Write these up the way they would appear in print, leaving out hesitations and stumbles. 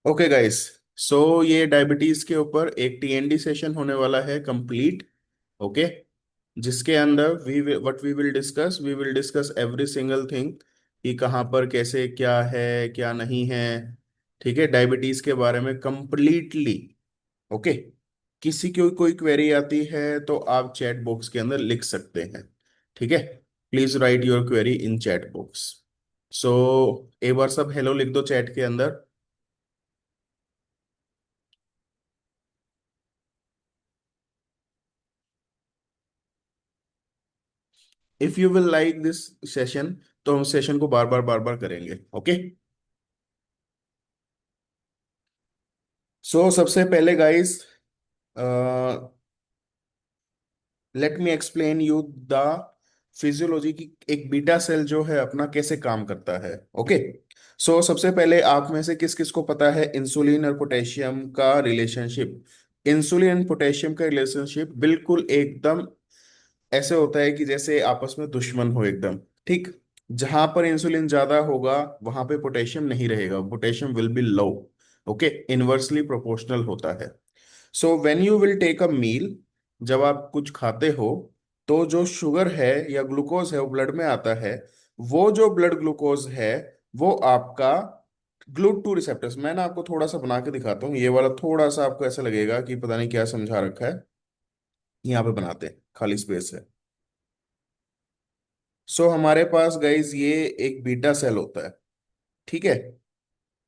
Okay guys. सो ये diabetes के ऊपर एक टीएनडी सेशन होने वाला है कंप्लीट। ओके। जिसके अंदर we what we will discuss every single thing कि कहाँ पर कैसे क्या है क्या नहीं है। ठीक है, डायबिटीज के बारे में कंप्लीटली। ओके। किसी को कोई क्वेरी आती है तो आप चैट बॉक्स के अंदर लिख सकते हैं। ठीक है, please write your query in chat box. So एक बार सब हेलो लिख दो चैट के अंदर। If you will like this session तो हम सेशन को बार बार करेंगे। ओके। सो सबसे पहले guys, let me explain you the physiology की एक बीटा सेल जो है अपना कैसे काम करता है। ओके। सो सबसे पहले आप में से किस किस को पता है इंसुलिन और पोटेशियम का रिलेशनशिप। इंसुलिन एंड पोटेशियम का रिलेशनशिप बिल्कुल एकदम ऐसे होता है कि जैसे आपस में दुश्मन हो एकदम। ठीक। जहां पर इंसुलिन ज्यादा होगा वहां पे पोटेशियम नहीं रहेगा, potassium will be low. Okay. Inversely proportional होता है। So when you will take a meal, जब आप कुछ खाते हो तो जो शुगर है या ग्लूकोज है वो ब्लड में आता है। वो जो ब्लड ग्लूकोज है वो आपका ग्लूट टू रिसेप्टर्स, मैं ना आपको थोड़ा सा बना के दिखाता हूँ। ये वाला थोड़ा सा आपको ऐसा लगेगा कि पता नहीं क्या समझा रखा है। यहाँ पे बनाते हैं, खाली स्पेस है। सो हमारे पास गाइज ये एक बीटा सेल होता है। ठीक है।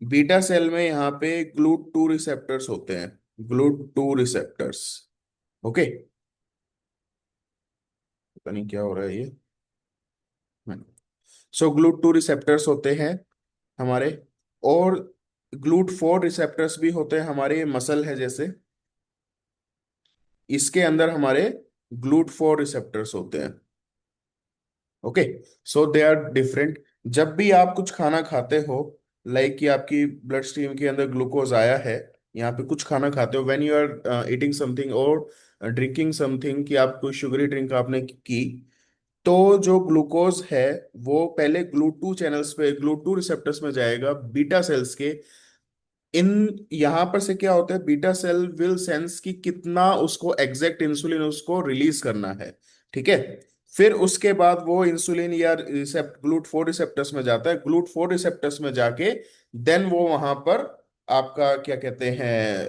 बीटा सेल में यहाँ पे ग्लूट टू रिसेप्टर्स होते हैं। GLUT two receptors. ओके। पता नहीं क्या हो रहा है ये। सो ग्लूट टू रिसेप्टर्स होते हैं हमारे। और ग्लूट फोर रिसेप्टर्स भी होते हैं हमारे, मसल है जैसे। इसके अंदर हमारे ग्लूट फोर रिसेप्टर्स होते हैं। Okay. So they are different. जब भी आप कुछ खाना खाते हो, लाइक कि आपकी ब्लड स्ट्रीम के अंदर ग्लूकोज आया है, यहाँ पे कुछ खाना खाते हो, when you are eating something और ड्रिंकिंग समथिंग, कि आप कोई शुगरी ड्रिंक आपने की, तो जो ग्लूकोज है वो पहले ग्लूट टू चैनल्स पे, ग्लूट टू रिसेप्टर्स में जाएगा बीटा सेल्स के। इन यहां पर से क्या होता है, बीटा सेल विल सेंस कि कितना उसको एग्जैक्ट इंसुलिन उसको रिलीज करना है। ठीक है। फिर उसके बाद वो इंसुलिन या रिसेप्ट ग्लूट फोर रिसेप्टर्स में जाता है। ग्लूट फोर रिसेप्टर्स में जाके देन वो वहां पर आपका क्या कहते हैं,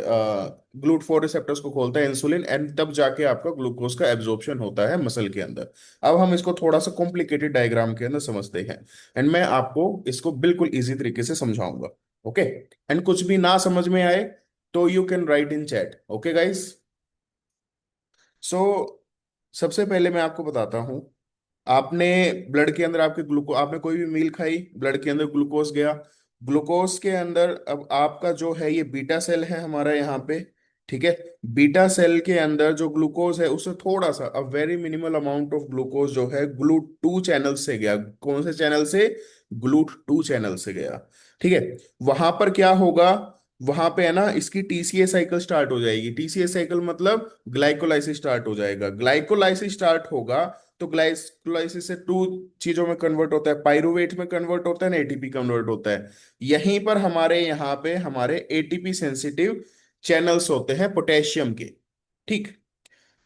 ग्लूट फोर रिसेप्टर्स को खोलता है इंसुलिन, एंड तब जाके आपका ग्लूकोज का एब्जॉर्प्शन होता है मसल के अंदर। अब हम इसको थोड़ा सा कॉम्प्लिकेटेड डायग्राम के अंदर समझते हैं, एंड मैं आपको इसको बिल्कुल इजी तरीके से समझाऊंगा। ओके। एंड कुछ भी ना समझ में आए तो you can write in chat. Okay guys. So सबसे पहले मैं आपको बताता हूं। आपने ब्लड के अंदर आपके ग्लूको आपने कोई भी मील खाई, ब्लड के अंदर ग्लूकोज गया। ग्लूकोज के अंदर अब आपका जो है ये बीटा सेल है हमारा यहाँ पे। ठीक है। बीटा सेल के अंदर जो ग्लूकोज है उससे थोड़ा सा, a very minimal amount of glucose जो है ग्लूट टू चैनल से गया। कौन से चैनल से? ग्लूट टू चैनल से गया। ठीक है। वहां पर क्या होगा, वहां पे है ना इसकी टीसीए साइकिल स्टार्ट हो जाएगी। टीसीए साइकिल मतलब ग्लाइकोलाइसिस स्टार्ट हो जाएगा। ग्लाइकोलाइसिस स्टार्ट होगा तो ग्लाइकोलाइसिस से टू चीजों में कन्वर्ट होता है, पाइरुवेट में कन्वर्ट होता है ना, एटीपी कन्वर्ट होता है। यहीं पर हमारे यहाँ पे हमारे एटीपी सेंसिटिव चैनल्स होते हैं पोटेशियम के। ठीक।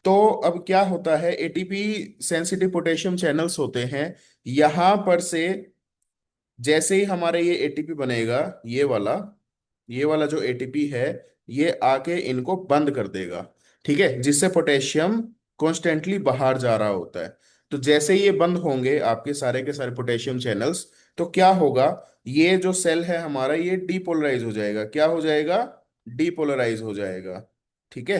तो अब क्या होता है, एटीपी सेंसिटिव पोटेशियम चैनल्स होते हैं यहां पर से। जैसे ही हमारे ये एटीपी बनेगा, ये वाला ये वाला जो एटीपी है ये आके इनको बंद कर देगा। ठीक है, जिससे पोटेशियम कॉन्स्टेंटली बाहर जा रहा होता है। तो जैसे ही ये बंद होंगे आपके सारे के सारे पोटेशियम चैनल्स, तो क्या होगा, ये जो सेल है हमारा ये डीपोलराइज हो जाएगा। क्या हो जाएगा? डीपोलराइज हो जाएगा। ठीक है।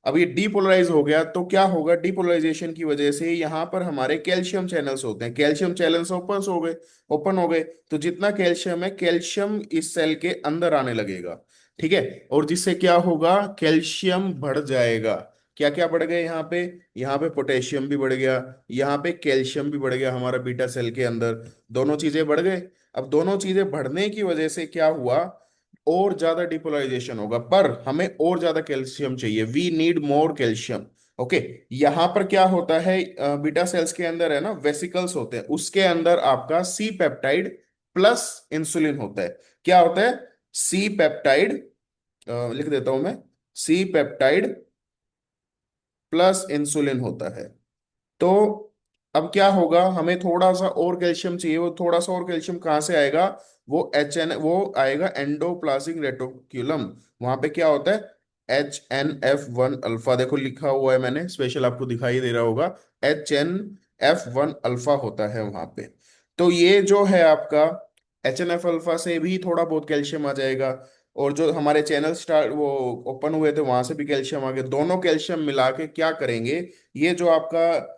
अब ये डीपोलराइज हो गया तो क्या होगा, डीपोलराइजेशन की वजह से यहाँ पर हमारे कैल्शियम चैनल्स होते हैं। कैल्शियम चैनल्स ओपन हो गए तो जितना कैल्शियम है, कैल्शियम इस सेल के अंदर आने लगेगा। ठीक है। और जिससे क्या होगा, कैल्शियम बढ़ जाएगा। क्या क्या बढ़ गया यहाँ पे पोटेशियम भी बढ़ गया, यहाँ पे कैल्शियम भी बढ़ गया हमारा बीटा सेल के अंदर। दोनों चीजें बढ़ गए। अब दोनों चीजें बढ़ने की वजह से क्या हुआ, और ज्यादा डिपोलराइजेशन होगा, पर हमें और ज्यादा कैल्शियम चाहिए। We need more calcium. Okay. यहां पर क्या होता है, बीटा सेल्स के अंदर है ना वेसिकल्स होते हैं, उसके अंदर आपका सी पेप्टाइड प्लस इंसुलिन होता है। क्या होता है? सी पेप्टाइड, लिख देता हूं मैं, सी पेप्टाइड प्लस इंसुलिन होता है। तो अब क्या होगा, हमें थोड़ा सा और कैल्शियम चाहिए, वो थोड़ा सा और कैल्शियम कहाँ से आएगा, वो आएगा एंडोप्लाज्मिक रेटिकुलम। वहां पे क्या होता है, HNF1 अल्फा, देखो लिखा हुआ है मैंने, स्पेशल आपको दिखाई दे रहा होगा, HNF1 अल्फा होता है वहां पे। तो ये जो है आपका HNF अल्फा से भी थोड़ा बहुत कैल्शियम आ जाएगा, और जो हमारे चैनल स्टार्ट वो ओपन हुए थे वहां से भी कैल्शियम आ गया, दोनों कैल्शियम मिला के क्या करेंगे, ये जो आपका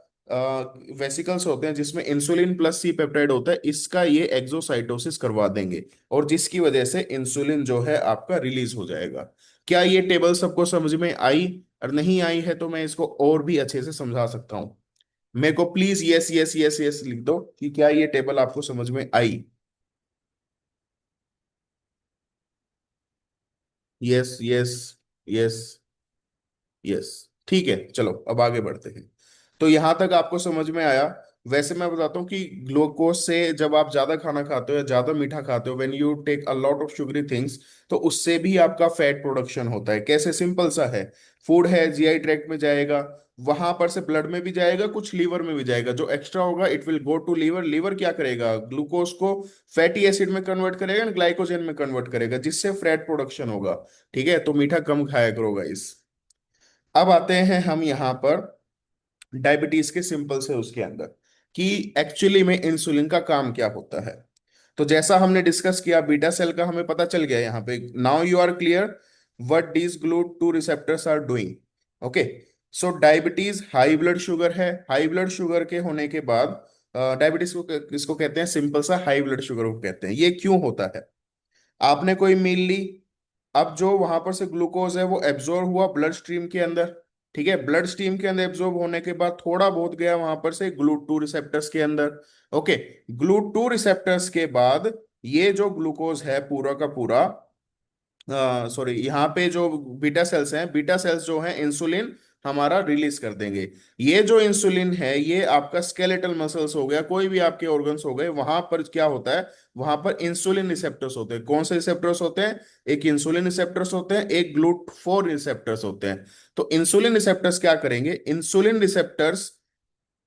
वेसिकल्स होते हैं जिसमें इंसुलिन प्लस सी पेप्टाइड होता है, इसका ये एक्सोसाइटोसिस करवा देंगे, और जिसकी वजह से इंसुलिन जो है आपका रिलीज हो जाएगा। क्या ये टेबल सबको समझ में आई? और नहीं आई है तो मैं इसको और भी अच्छे से समझा सकता हूँ। मेरे को please yes yes yes yes लिख दो कि क्या ये टेबल आपको समझ में आई। Yes yes yes yes. ठीक है, चलो अब आगे बढ़ते हैं। तो यहां तक आपको समझ में आया। वैसे मैं बताता हूँ कि ग्लूकोज से जब आप ज्यादा खाना खाते हो या ज्यादा मीठा खाते हो, when you take a lot of sugary things, तो उससे भी आपका फैट प्रोडक्शन होता है। कैसे? सिंपल सा है, फूड है, जीआई ट्रैक्ट में जाएगा, वहां पर से ब्लड में भी जाएगा, कुछ लीवर में भी जाएगा, जो एक्स्ट्रा होगा it will go to liver. Liver क्या करेगा, ग्लूकोज को फैटी एसिड में कन्वर्ट करेगा, ग्लाइकोजन में कन्वर्ट करेगा, जिससे फैट प्रोडक्शन होगा। ठीक है, तो मीठा कम खाया करो गाइस। अब आते हैं हम यहाँ पर डायबिटीज के सिंपल से उसके अंदर, कि एक्चुअली में इंसुलिन का काम क्या होता है। तो जैसा हमने डिस्कस किया, बीटा सेल का हमें पता चल गया यहाँ पे। Now you are clear what these GLUT two receptors are doing. Okay, so diabetes high blood sugar है, हाई ब्लड शुगर के होने के बाद डायबिटीज को किसको कहते हैं, सिंपल सा हाई ब्लड शुगर को कहते हैं। ये क्यों होता है, आपने कोई मील ली, अब जो वहां पर से ग्लूकोज है वो एब्जॉर्ब हुआ ब्लड स्ट्रीम के अंदर। ठीक है, ब्लड स्ट्रीम के अंदर एब्जॉर्ब होने के बाद थोड़ा बहुत गया वहां पर से GLUT2 रिसेप्टर्स के अंदर। ओके, GLUT2 रिसेप्टर्स के बाद ये जो ग्लूकोज है पूरा का पूरा, सॉरी, यहाँ पे जो बीटा सेल्स हैं, बीटा सेल्स जो हैं इंसुलिन हमारा रिलीज कर देंगे। ये जो इंसुलिन है ये आपका स्केलेटल मसल्स हो गया, कोई भी आपके ऑर्गन्स हो गए, वहां पर क्या होता है, वहां पर इंसुलिन रिसेप्टर्स होते हैं। कौन से रिसेप्टर्स होते हैं, एक इंसुलिन रिसेप्टर्स होते हैं, एक GLUT4 रिसेप्टर्स होते हैं। तो इंसुलिन रिसेप्टर्स क्या करेंगे, इंसुलिन रिसेप्टर्स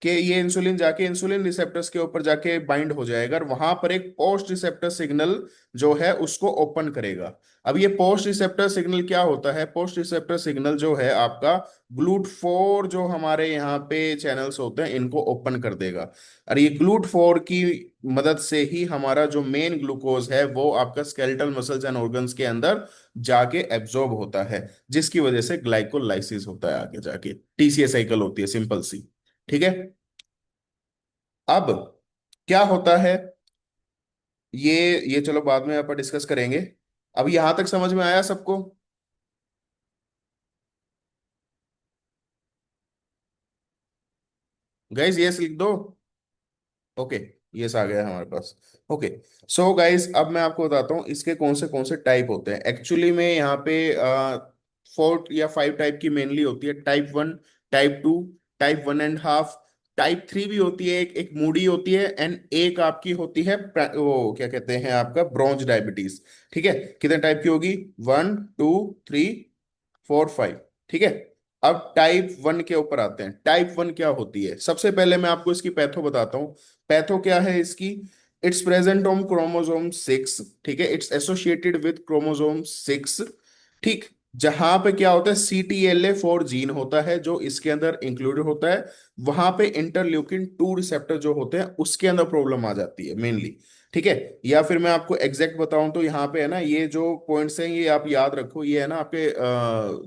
कि ये इंसुलिन जाके इंसुलिन रिसेप्टर्स के ऊपर जाके बाइंड हो जाएगा, और वहां पर एक पोस्ट रिसेप्टर सिग्नल जो है उसको ओपन करेगा। अब ये पोस्ट रिसेप्टर सिग्नल क्या होता है, पोस्ट रिसेप्टर सिग्नल जो है आपका GLUT4 जो हमारे यहाँ पे चैनल्स होते हैं इनको ओपन कर देगा। और ये GLUT4 की मदद से ही हमारा जो मेन ग्लूकोज है वो आपका स्केलेटल मसल्स एंड ऑर्गन्स के अंदर जाके एब्जॉर्ब होता है, जिसकी वजह से ग्लाइकोलाइसिस होता है, आगे जाके TCA साइकिल होती है, सिंपल सी। ठीक है, अब क्या होता है, ये ये चलो बाद में अपन डिस्कस करेंगे। अब यहां तक समझ में आया सबको? गाइस यस लिख दो। ओके, यस आ गया हमारे पास। ओके, सो गाइस अब मैं आपको बताता हूँ इसके कौन से टाइप होते हैं। एक्चुअली में यहाँ पे 4 या 5 टाइप की मेनली होती है, टाइप 1, टाइप 2, टाइप 1.5, टाइप 3 भी होती है, एक मूडी होती है, एंड एक आपकी होती है वो क्या कहते हैं आपका ब्रॉन्ज डायबिटीज। ठीक है, कितने टाइप की होगी, 1 2 3 4 5। ठीक है, अब टाइप 1 के ऊपर आते हैं। टाइप 1 क्या होती है, सबसे पहले मैं आपको इसकी पैथो बताता हूँ। पैथो क्या है इसकी, इट्स प्रेजेंट ऑन क्रोमोसोम 6। ठीक है, इट्स एसोसिएटेड विद क्रोमोसोम 6। ठीक, जहां पे क्या होता है, CTLA4 जीन होता है जो इसके अंदर इंक्लूडेड होता है, वहां पे इंटरल्यूकिन 2 रिसेप्टर जो होते हैं उसके अंदर प्रॉब्लम आ जाती है मेनली। ठीक है, या फिर मैं आपको एग्जैक्ट बताऊं तो यहाँ पे है ना, ये जो पॉइंट्स हैं ये आप याद रखो, ये है ना आपके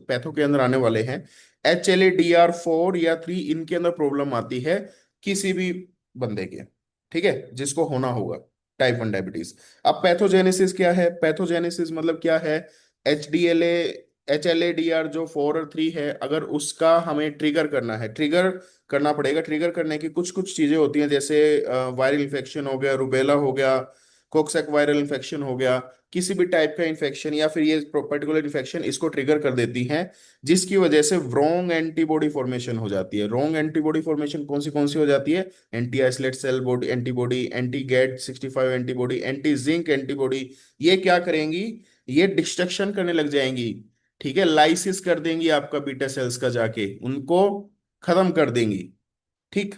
पैथो के अंदर आने वाले हैं। HLA-DR4 या 3 इनके अंदर प्रॉब्लम आती है किसी भी बंदे के, ठीक है, जिसको होना होगा टाइप 1 डायबिटीज। अब पैथोजेनेसिस क्या है, पैथोजेनेसिस मतलब क्या है, HLA-DR जो 4 और 3 है, अगर उसका हमें ट्रिगर करना है, ट्रिगर करना पड़ेगा। ट्रिगर करने की कुछ कुछ चीजें होती हैं, जैसे वायरल इन्फेक्शन हो गया, रुबेला हो गया, कोक्सैक वायरल इन्फेक्शन हो गया, किसी भी टाइप का इन्फेक्शन, या फिर ये पर्टिकुलर इन्फेक्शन इसको ट्रिगर कर देती हैं, जिसकी वजह से रॉन्ग एंटीबॉडी फॉर्मेशन हो जाती है। रॉन्ग एंटीबॉडी फॉर्मेशन कौन सी हो जाती है, anti islet cell body antibody, anti GAD 65 antibody, anti zinc antibody. ये क्या करेंगी, ये डिस्ट्रक्शन करने लग जाएंगी। ठीक है, लाइसिस कर देंगी आपका बीटा सेल्स का, जाके उनको खत्म कर देंगी। ठीक।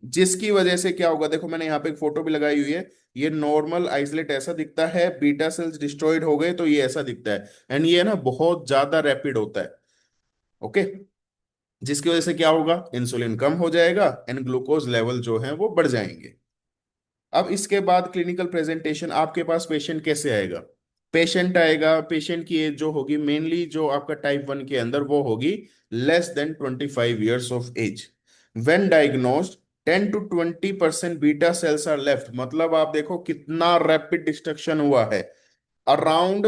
जिसकी वजह से क्या होगा, देखो मैंने यहाँ पे एक फोटो भी लगाई हुई है। ये नॉर्मल आइसोलेट ऐसा दिखता है, बीटा सेल्स डिस्ट्रॉयड हो गए तो ये ऐसा दिखता है। एंड ये ना बहुत ज्यादा रैपिड होता है। ओके। जिसकी वजह से क्या होगा, इंसुलिन कम हो जाएगा एंड ग्लूकोज लेवल जो है वो बढ़ जाएंगे। अब इसके बाद क्लिनिकल प्रेजेंटेशन, आपके पास पेशेंट कैसे आएगा। पेशेंट आएगा, पेशेंट की एज जो होगी मेनली जो आपका टाइप 1 के अंदर वो होगी less than 25 years of age. When diagnosed 10 to 20% beta cells are left, मतलब आप देखो कितना रैपिड डिस्ट्रक्शन हुआ है। Around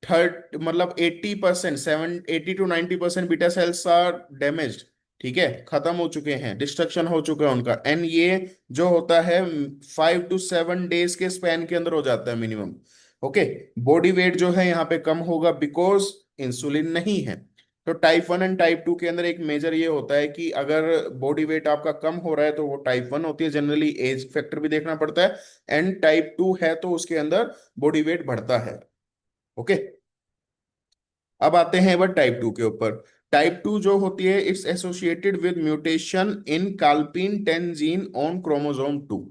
80%, 80 to 90% beta cells are damaged. ठीक है, खत्म हो चुके हैं, डिस्ट्रक्शन हो चुका है उनका। एंड ये जो होता है 5 to 7 डेज के स्पैन के अंदर हो जाता है मिनिमम। ओके। बॉडी वेट जो है यहाँ पे कम होगा बिकॉज इंसुलिन नहीं है। तो टाइप 1 एंड टाइप 2 के अंदर एक मेजर ये होता है कि अगर बॉडी वेट आपका कम हो रहा है तो वो टाइप 1 होती है, जनरली एज फैक्टर भी देखना पड़ता है। एंड टाइप 2 है तो उसके अंदर बॉडी वेट बढ़ता है। ओके। अब आते हैं बट टाइप 2 के ऊपर। टाइप 2 जो होती है it's associated with mutation in calpain 10 gene on chromosome 2।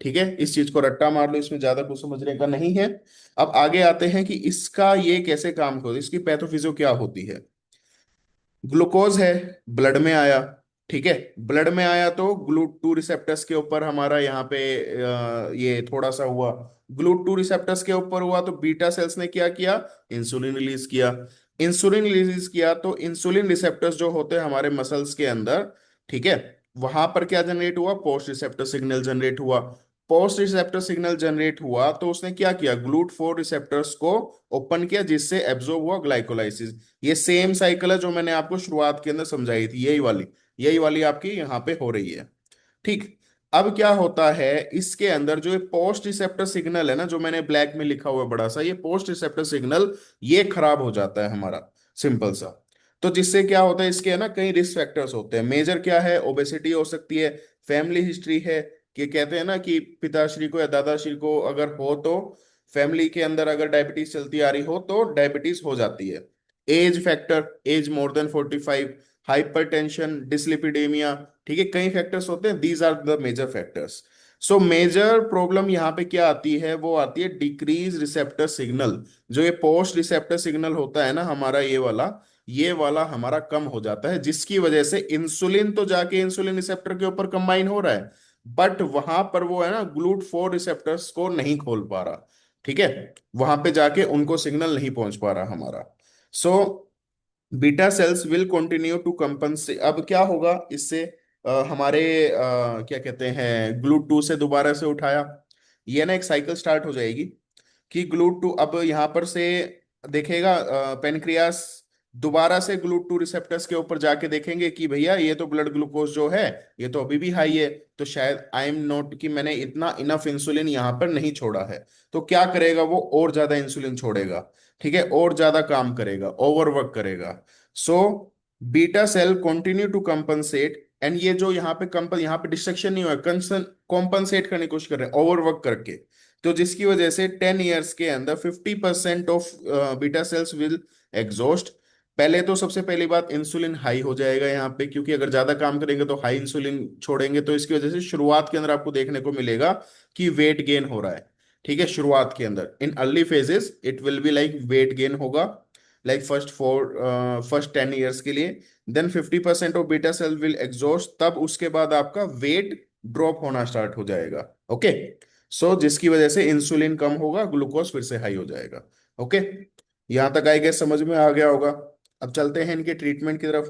ठीक है, इस चीज को रट्टा मार लो, इसमें ज्यादा कुछ समझने का नहीं है। अब आगे आते हैं कि इसका ये कैसे काम करता है, इसकी पैथोफिजियो क्या होती है। ग्लूकोज है, ब्लड में आया। ठीक है, ब्लड में आया तो GLUT2 रिसेप्टर्स के ऊपर हमारा यहाँ पे ये थोड़ा सा हुआ। GLUT2 रिसेप्टर्स के ऊपर हुआ तो बीटा सेल्स ने क्या किया, इंसुलिन रिलीज किया। इंसुलिन रिलीज किया तो इंसुलिन रिसेप्टर्स जो होते हैं हमारे मसल्स के अंदर, ठीक है, वहां पर क्या जनरेट हुआ, पोस्ट रिसेप्टर सिग्नल जनरेट हुआ। पोस्ट रिसेप्टर सिग्नल जनरेट हुआ तो उसने क्या किया, GLUT4 रिसेप्टर्स को ओपन किया जिससे एब्जॉर्ब हुआ ग्लाइकोलाइसिस। ये सेम साइकिल है जो मैंने आपको शुरुआत के अंदर समझाई थी, यही वाली आपकी यहाँ पे हो रही है। ठीक। अब क्या होता है इसके अंदर, जो ये पोस्ट रिसेप्टर सिग्नल है ना, जो मैंने ब्लैक में लिखा हुआ है बड़ा सा, ये पोस्ट रिसेप्टर सिग्नल ये खराब हो जाता है हमारा, सिंपल सा। तो जिससे क्या होता है, इसके है ना कई रिस्क फैक्टर्स होते हैं। मेजर क्या है, ओबेसिटी हो सकती है, फैमिली हिस्ट्री है, कि कहते हैं ना कि पिताश्री को या दादाश्री को अगर हो तो फैमिली के अंदर अगर डायबिटीज चलती आ रही हो तो डायबिटीज हो जाती है। Age factor, age more than 45, hypertension, dyslipidemia. ठीक है, कई फैक्टर्स होते हैं, these are the major factors. So major problem यहाँ पे क्या आती है, वो आती है डिक्रीज रिसेप्टर सिग्नल। जो ये पोस्ट रिसेप्टर सिग्नल होता है ना हमारा, ये वाला हमारा कम हो जाता है, जिसकी वजह से इंसुलिन तो जाके इंसुलिन रिसेप्टर के ऊपर कंबाइन हो रहा है, बट वहां पर वो है ना GLUT4 रिसेप्टर्स को नहीं खोल पा रहा। ठीक है, वहां पे जाके उनको सिग्नल नहीं पहुंच पा रहा हमारा। So beta cells will continue to compensate. अब क्या होगा इससे, हमारे क्या कहते हैं, GLUT2 से दोबारा से उठाया, ये ना एक साइकिल स्टार्ट हो जाएगी कि GLUT2 अब यहाँ पर से देखेगा, पेनक्रियास दोबारा से GLUT2 रिसेप्टर्स के ऊपर जाके देखेंगे कि भैया ये तो ब्लड ग्लूकोज जो है ये तो अभी भी हाई है, तो शायद आई एम नॉट, कि मैंने इतना इनफ इंसुलिन यहाँ पर नहीं छोड़ा है। तो क्या करेगा वो, और ज्यादा इंसुलिन छोड़ेगा। ठीक है, और ज्यादा काम करेगा, ओवरवर्क करेगा। So beta cell continue to compensate, and ये जो यहाँ पे डिस्ट्रक्शन नहीं हुआ, कॉम्पनसेट करने की कोशिश कर रहे हैं ओवरवर्क करके। तो जिसकी वजह से 10 years के अंदर 50% of beta cells will exhaust. पहले तो सबसे पहली बात, इंसुलिन हाई हो जाएगा यहाँ पे, क्योंकि अगर ज्यादा काम करेंगे तो हाई इंसुलिन छोड़ेंगे, तो इसकी वजह से शुरुआत के अंदर आपको देखने को मिलेगा कि वेट गेन हो रहा है। ठीक है, शुरुआत के अंदर in early phases it will be like weight gain होगा, लाइक फर्स्ट 10 years के लिए। Then 50% of beta cell will exhaust, तब उसके बाद आपका वेट ड्रॉप होना स्टार्ट हो जाएगा। ओके। सो जिसकी वजह से इंसुलिन कम होगा, ग्लूकोज फिर से हाई हो जाएगा। ओके। यहां तक आई गेस समझ में आ गया होगा। अब चलते हैं इनके ट्रीटमेंट की तरफ।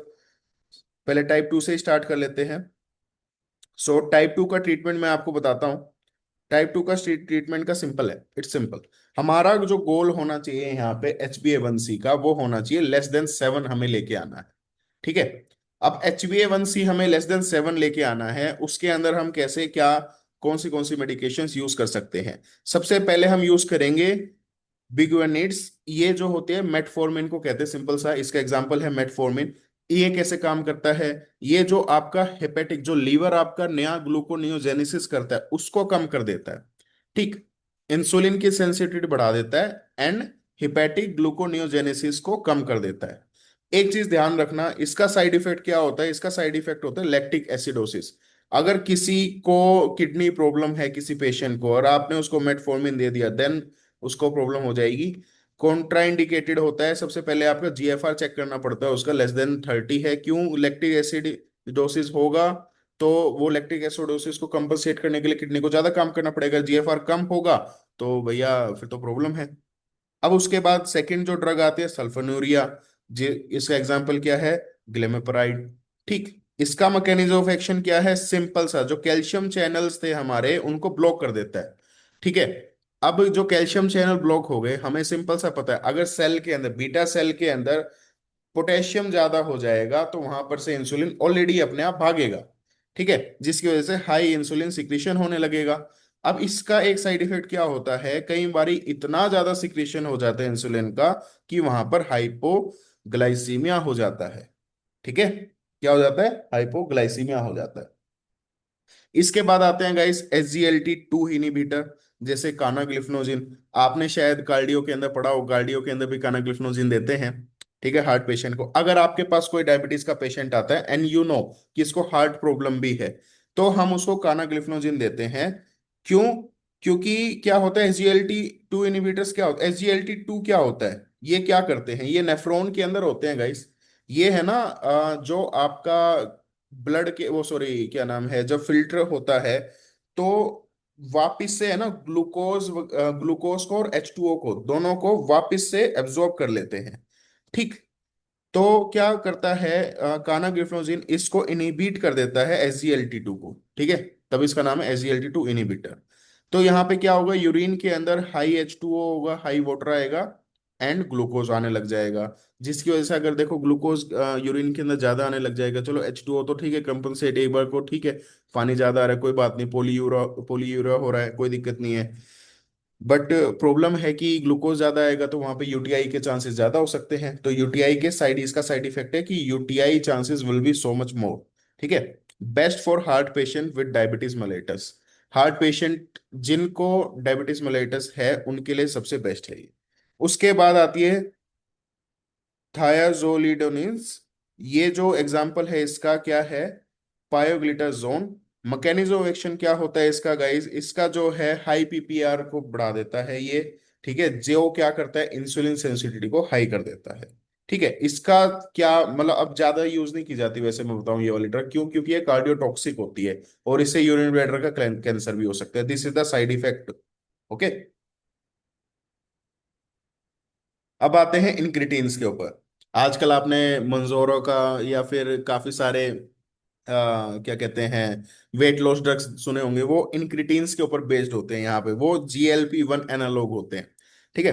पहले टाइप 2 से स्टार्ट कर लेते हैं। सो टाइप 2 का ट्रीटमेंट मैं आपको बताता हूँ। टाइप 2 का ट्रीटमेंट का सिंपल है, इट्स सिंपल। हमारा जो गोल होना चाहिए यहाँ पे HbA1c का, वो होना चाहिए less than 7 हमें लेके आना है। ठीक है। अब HbA1c हमें less than 7 लेके आना है, उसके अंदर हम कैसे क्या, कौन सी मेडिकेशंस यूज कर सकते हैं। सबसे पहले हम यूज करेंगे बिगुएनिड्स। ये जो होते हैं मेटफॉर्मिन को कहते हैं, सिंपल सा इसका एग्जांपल है मेटफॉर्मिन। ये कैसे काम करता है, ये जो आपका हेपेटिक, जो लीवर आपका नया ग्लूकोनियोजेनेसिस करता है उसको कम कर देता है। ठीक। इंसुलिन की सेंसिटिविटी बढ़ा देता है एंड हिपैटिक ग्लूकोनियोजेनेसिस को कम कर देता है। एक चीज ध्यान रखना, इसका साइड इफेक्ट क्या होता है, इसका साइड इफेक्ट होता है लैक्टिक एसिडोसिस। अगर किसी को किडनी प्रॉब्लम है, किसी पेशेंट को, और आपने उसको मेटफॉर्मिन दे दिया, देन उसको प्रॉब्लम हो जाएगी। कॉन्ट्राइंडिकेटेड होता है, सबसे पहले आपका जीएफआर चेक करना पड़ता है, उसका लेस देन 30 है। क्यों? लैक्टिक एसिडोसिस होगा तो वो लैक्टिक एसिडोसिस को कंपनसेट करने के लिए किडनी को ज्यादा काम करना पड़ेगा। जीएफआर कम होगा तो भैया फिर तो प्रॉब्लम है। अब उसके बाद सेकंड जो ड्रग आती है सल्फोन्यूरिया, जे इसका एग्जांपल क्या है? ग्लेमेपराइड। ठीक, इसका मैकेनिज्म ऑफ एक्शन क्या है? सिंपल सा, जो कैल्शियम चैनल्स थे हमारे उनको ब्लॉक कर देता है। ठीक है। अब जो कैल्शियम चैनल ब्लॉक हो गए, हमें सिंपल सा पता है, अगर सेल के अंदर, बीटा सेल के अंदर पोटेशियम ज्यादा हो जाएगा तो वहां पर से इंसुलिन ऑलरेडी अपने आप भागेगा। ठीक है, जिसकी वजह से हाई इंसुलिन सिक्रीशन होने लगेगा। अब इसका एक साइड इफेक्ट क्या होता है, कई बारी इतना ज्यादा सिक्रीशन हो जाता है इंसुलिन का कि वहां पर हाइपोग्लाइसीमिया हो जाता है। ठीक है, क्या हो जाता है? हाइपोग्लाइसीमिया हो जाता है। इसके बाद आते हैं गाइस SGLT2 इनिबिटर, जैसे कानाग्लिफनोजिन। आपने शायद कार्डियो के अंदर पढ़ा हो, कार्डियो के अंदर भी कानाग्लिफनोजिन देते हैं। ठीक है, हार्ट पेशेंट को। अगर आपके पास कोई डायबिटीज का पेशेंट आता है एंड यू नो कि इसको हार्ट प्रॉब्लम भी है, तो हम उसको कानाग्लिफनोजिन देते हैं। क्यों? क्योंकि क्या होता है, SGLT2 इनिबिटर्स क्या होता है, SGLT2 क्या होता है, ये क्या करते हैं, ये नेफ्रॉन के अंदर होते हैं गाइस। ये है ना जो आपका ब्लड के वो, सॉरी क्या नाम है, जब फिल्टर होता है तो वापिस से है ना ग्लूकोज को और H2O को, दोनों को वापिस से एब्जॉर्ब कर लेते हैं। ठीक। तो क्या करता है कानाग्लिफनोजिन, इसको इनिबिट कर देता है SGLT2 को। ठीक है, तब इसका नाम है SGLT2 इनिबिटर। तो यहाँ पे क्या होगा, यूरिन के अंदर हाई H2O होगा, हाई वाटर आएगा एंड ग्लूकोज आने लग जाएगा। जिसकी वजह से अगर देखो ग्लूकोज यूरिन के अंदर ज्यादा आने लग जाएगा, चलो H2O तो ठीक है कंपनसेट एक बार को, ठीक है, पानी ज्यादा आ रहा है कोई बात नहीं, पोलीयूरा हो रहा है कोई दिक्कत नहीं है। बट प्रॉब्लम है कि ग्लूकोज ज्यादा आएगा तो वहां पे यूटीआई के चांसेस ज्यादा हो सकते हैं। तो यूटीआई के साइड, इसका साइड इफेक्ट है कि UTI chances will be so much more. ठीक है। Best for heart patient with diabetes mellitus. Heart patient जिनको डायबिटीज मेलिटस है उनके लिए सबसे बेस्ट है ये। उसके बाद आती है थायाजोलिडोनिल्स। ये जो एग्जाम्पल है इसका क्या है, पायोग्लिटाजोन। मैकेनिज्म ऑफ एक्शन क्या होता है इसका गाइस, इसका जो है हाई पीपीआर को बढ़ा देता है ये। ठीक है, जो क्या करता है, इंसुलिन सेंसिटिविटी को हाई कर देता है। ठीक है, इसका क्या मतलब, अब ज्यादा यूज नहीं की जाती वैसे मैं बताऊं ये वाली ड्रग, क्यों? क्योंकि ये कार्डियोटॉक्सिक होती है और इससे यूरिन ब्लैडर का कैंसर भी हो सकता है। This is the side effect. Okay. अब आते हैं इनक्रिटीन्स के ऊपर। आजकल आपने मंजोरो का या फिर काफी सारे क्या कहते हैं वेट लॉस ड्रग्स सुने होंगे, वो इनक्रिटीन्स के ऊपर बेस्ड होते हैं। यहाँ पे वो GLP-1 एनालॉग होते हैं। ठीक है।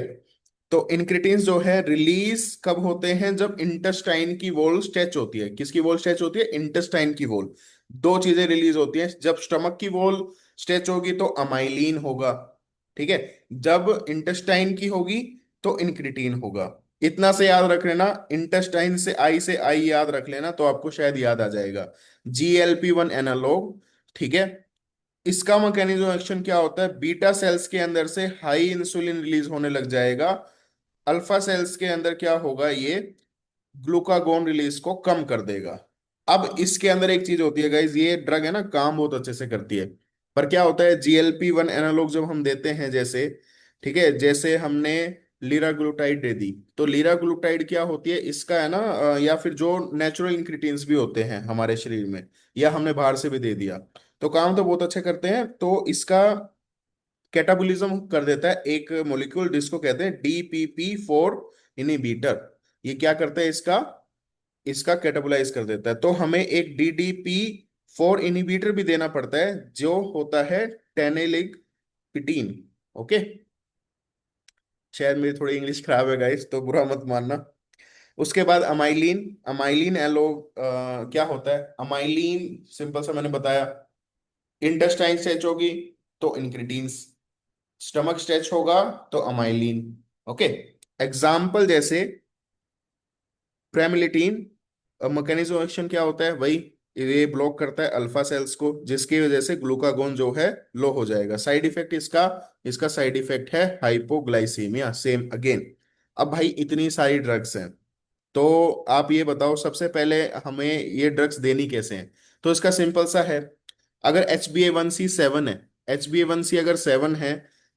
तो इनक्रिटीन्स जो है रिलीज कब होते हैं, जब इंटेस्टाइन की वॉल स्ट्रेच होती है। किसकी वॉल स्ट्रेच होती है? इंटेस्टाइन की वॉल। दो चीजें रिलीज होती हैं, जब स्टमक की वॉल स्ट्रेच होगी तो अमाइलिन होगा। ठीक है। जब इंटेस्टाइन की होगी तो इनक्रिटीन होगा। इतना से याद रख लेना, इंटेस्टाइन से आई याद रख लेना तो आपको शायद याद आ जाएगा। GLP-1 analogue. ठीक है। इसका मैकेनिज्म एक्शन क्या होता है, बीटा सेल्स के अंदर से हाई इंसुलिन रिलीज होने लग जाएगा। अल्फा सेल्स के अंदर क्या होगा, ये ग्लूकागोन रिलीज को कम कर देगा। अब इसके अंदर एक चीज होती है गाइज, ये ड्रग है ना काम बहुत अच्छे से करती है, पर क्या होता है GLP-1 एनालॉग जब हम देते हैं, जैसे ठीक है, जैसे हमने लीराग्लूटाइड दे दी, तो लीराग्लूटाइड क्या होती है, इसका है ना या फिर जो नेचुरल इंग्रेडिएंट्स भी होते हैं हमारे शरीर में, या हमने बाहर से भी दे दिया, तो काम तो बहुत अच्छे करते हैं। तो इसका कैटाबोलिज्म कर देता है एक मॉलिक्यूल जिसको कहते हैं DPP-4 इनिबिटर। ये क्या करता है, इसका इसका कैटाबोलाइज कर देता है। तो हमें एक DDP-4 इनिबिटर भी देना पड़ता है जो होता है टेनेलिक पिटीन। ओके। शायद मेरी थोड़ी इंग्लिश खराब है गाइस, तो बुरा मत मानना। उसके बाद अमाइलिन। अमाइलिन एलो क्या होता है, अमाइलिन सिंपल सा मैंने बताया, इंटेस्टाइन स्ट्रेच होगी तो इंक्रेटीन्स, स्टमक स्ट्रेच होगा तो अमाइलिन। ओके। एग्जाम्पल जैसे प्रेमिलिटीन। मैकेनिज्म एक्शन क्या होता है, वही ये ब्लॉक करता है अल्फा सेल्स को, जिसकी वजह से ग्लूकागोन जो है लो हो जाएगा। साइड इफेक्ट इसका, इसका साइड इफेक्ट है हाइपोग्लाइसीमिया, सेम अगेन। अब भाई इतनी सारी ड्रग्स हैं, तो आप ये बताओ सबसे पहले हमें ये ड्रग्स देनी कैसे हैं। तो इसका सिंपल सा है, अगर HbA1c 7 है, HbA1c अगर 7 है,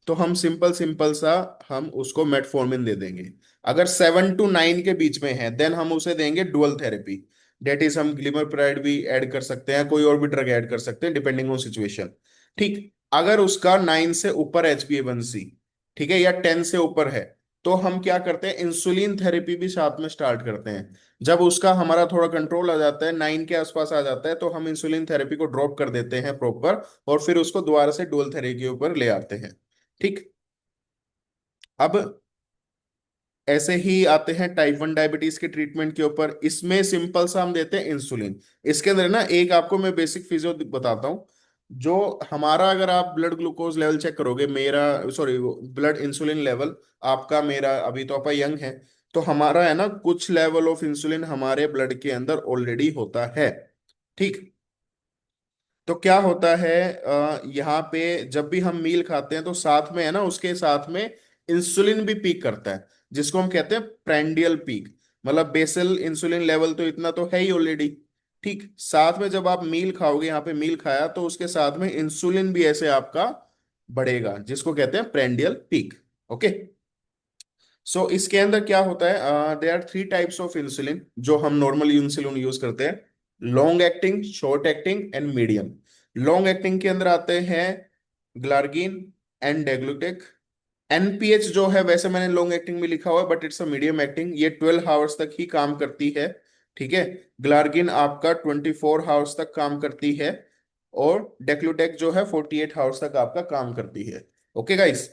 तो हम सिंपल सिंपल सा हम उसको मेटफॉर्मिन दे देंगे। अगर 7 to 9 के बीच में है, देन हम उसे देंगे डुअल थेरेपी। डेट इज हम ग्लिमरप्राइड भी ऐड कर सकते हैं, कोई और भी ड्रग ऐड कर सकते हैं डिपेंडिंग ऑन सिचुएशन। ठीक, अगर उसका 9 से ऊपर HbA1c, ठीक है, या 10 से ऊपर है, तो हम क्या करते हैं, इंसुलिन थेरेपी भी साथ में स्टार्ट करते हैं। जब उसका हमारा थोड़ा कंट्रोल आ जाता है, 9 के आसपास आ जाता है, तो हम इंसुलिन थेरेपी को ड्रॉप कर देते हैं प्रॉपर, और फिर उसको दोबारा से डुअल थेरेपी के ऊपर ले आते हैं। ठीक। अब ऐसे ही आते हैं टाइप 1 डायबिटीज के ट्रीटमेंट के ऊपर। इसमें सिंपल सा हम देते हैं इंसुलिन। इसके अंदर ना एक आपको मैं बेसिक फिजियो बताता हूँ। जो हमारा, अगर आप ब्लड ग्लूकोज लेवल चेक करोगे, मेरा सॉरी ब्लड इंसुलिन लेवल, आपका मेरा, अभी तो आप यंग है, तो हमारा है ना कुछ लेवल ऑफ इंसुलिन हमारे ब्लड के अंदर ऑलरेडी होता है। ठीक। तो क्या होता है, यहाँ पे जब भी हम मील खाते हैं तो साथ में है ना, उसके साथ में इंसुलिन भी पीक करता है, जिसको हम कहते हैं प्रेंडियल पीक। मतलब बेसल इंसुलिन लेवल तो इतना तो है ही ऑलरेडी। ठीक, साथ में जब आप मील खाओगे, यहाँ पे मील खाया, तो उसके साथ में इंसुलिन भी ऐसे आपका बढ़ेगा, जिसको कहते हैं प्रेंडियल पीक। ओके। सो इसके अंदर क्या होता है, they are 3 types of insulin जो हम नॉर्मल इंसुलिन यूज करते हैं। Long acting, short acting and medium. Long acting के अंदर आते हैं ग्लार्गिन एंड डेग्लुटेक। NPH जो है, वैसे मैंने लॉन्ग एक्टिंग में लिखा हुआ है, but it's a medium acting, ये 12 आवर्स तक ही काम करती है। ठीक है। ग्लार्गिन आपका 24 आवर्स तक काम करती है, और डेक्लुटेक जो है 48 आवर्स तक आपका काम करती है। Okay guys.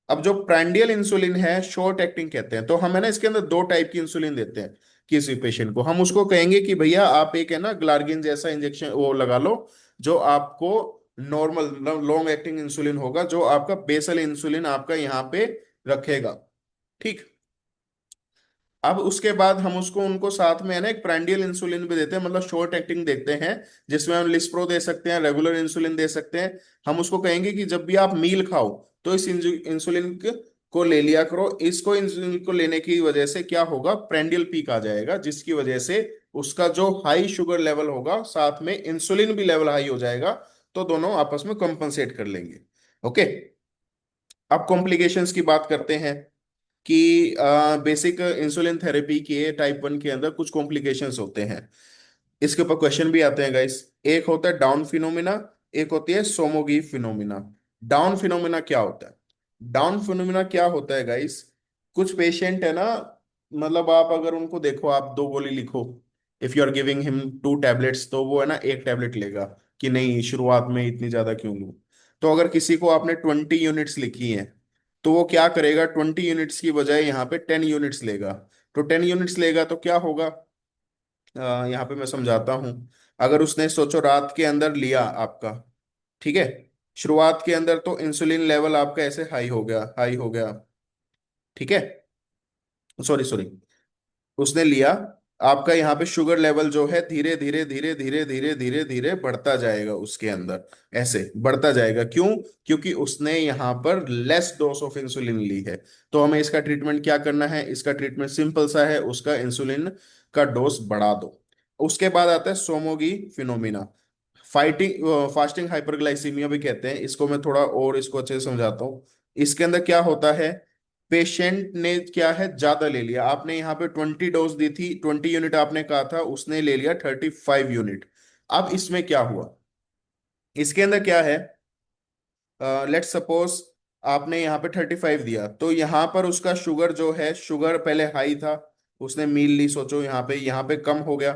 अब जो प्रांडियल इंसुलिन है, शॉर्ट एक्टिंग कहते हैं, तो हम है ना इसके अंदर 2 टाइप की इंसुलिन देते हैं किसी पेशेंट को। हम उसको कहेंगे कि भैया आप एक है ना ग्लार्गिन जैसा इंजेक्शन वो लगा लो, जो आपको नॉर्मल लॉन्ग एक्टिंग इंसुलिन होगा, जो आपका बेसल इंसुलिन आपका यहाँ पे रखेगा। ठीक। अब उसके बाद हम उसको उनको साथ में है ना एक प्रांडियल इंसुलिन भी देते हैं, मतलब शॉर्ट एक्टिंग देते हैं, जिसमें हम लिस्प्रो दे सकते हैं, रेगुलर इंसुलिन दे सकते हैं। हम उसको कहेंगे कि जब भी आप मील खाओ, तो इस इंसुलिन को ले लिया करो। इसको इंसुलिन को लेने की वजह से क्या होगा, प्रांडियल पीक आ जाएगा, जिसकी वजह से उसका जो हाई शुगर लेवल होगा, साथ में इंसुलिन भी लेवल हाई हो जाएगा, तो दोनों आपस में कंपनसेट कर लेंगे। ओके। अब कॉम्प्लिकेशंस की बात करते हैं कि बेसिक इंसुलिन थेरेपी के टाइप 1 के अंदर कुछ कॉम्प्लिकेशंस होते हैं। इसके ऊपर क्वेश्चन भी आते हैं गाइस। एक होता है डाउन फिनोमिना, एक होती है सोमोगी फिनोमिना। डाउन फिनोमिना क्या होता है? डाउन फिनोमिना क्या होता है गाइस, कुछ पेशेंट है ना, मतलब आप अगर उनको देखो, आप 2 गोली लिखो, if you are giving him 2 tablets, तो वो है ना एक टैबलेट लेगा, कि नहीं शुरुआत में इतनी ज्यादा क्यों लूं। तो अगर किसी को आपने 20 यूनिट्स लिखी हैं, तो वो क्या करेगा, 20 यूनिट्स की बजाय यहाँ पे 10 यूनिट्स लेगा। तो 10 यूनिट्स लेगा तो क्या होगा, यहाँ पे मैं समझाता हूँ। अगर उसने सोचो रात के अंदर लिया आपका, ठीक है, शुरुआत के अंदर तो इंसुलिन लेवल आपका ऐसे हाई हो गया, हाई हो गया, ठीक है, सॉरी सॉरी, उसने लिया, आपका यहाँ पे शुगर लेवल जो है धीरे धीरे धीरे धीरे धीरे धीरे धीरे बढ़ता जाएगा उसके अंदर, ऐसे बढ़ता जाएगा। क्यों? क्योंकि उसने यहाँ पर लेस डोज ऑफ इंसुलिन ली है। तो हमें इसका ट्रीटमेंट क्या करना है, इसका ट्रीटमेंट सिंपल सा है, उसका इंसुलिन का डोज बढ़ा दो। उसके बाद आता है सोमोगी फिनोमिना, फाइटिंग फास्टिंग हाइपरग्लाइसीमिया भी कहते हैं इसको। मैं थोड़ा और इसको अच्छे से समझाता हूँ। इसके अंदर क्या होता है, पेशेंट ने क्या है ज्यादा ले लिया, आपने यहाँ पे 20 डोज दी थी, 20 यूनिट आपने कहा था, उसने ले लिया 35 यूनिट। अब इसमें क्या हुआ, इसके अंदर क्या है, लेट्स सपोज आपने यहाँ पे 35 दिया, तो यहाँ पर उसका शुगर जो है, शुगर पहले हाई था, उसने मील ली, सोचो यहाँ पे कम हो गया।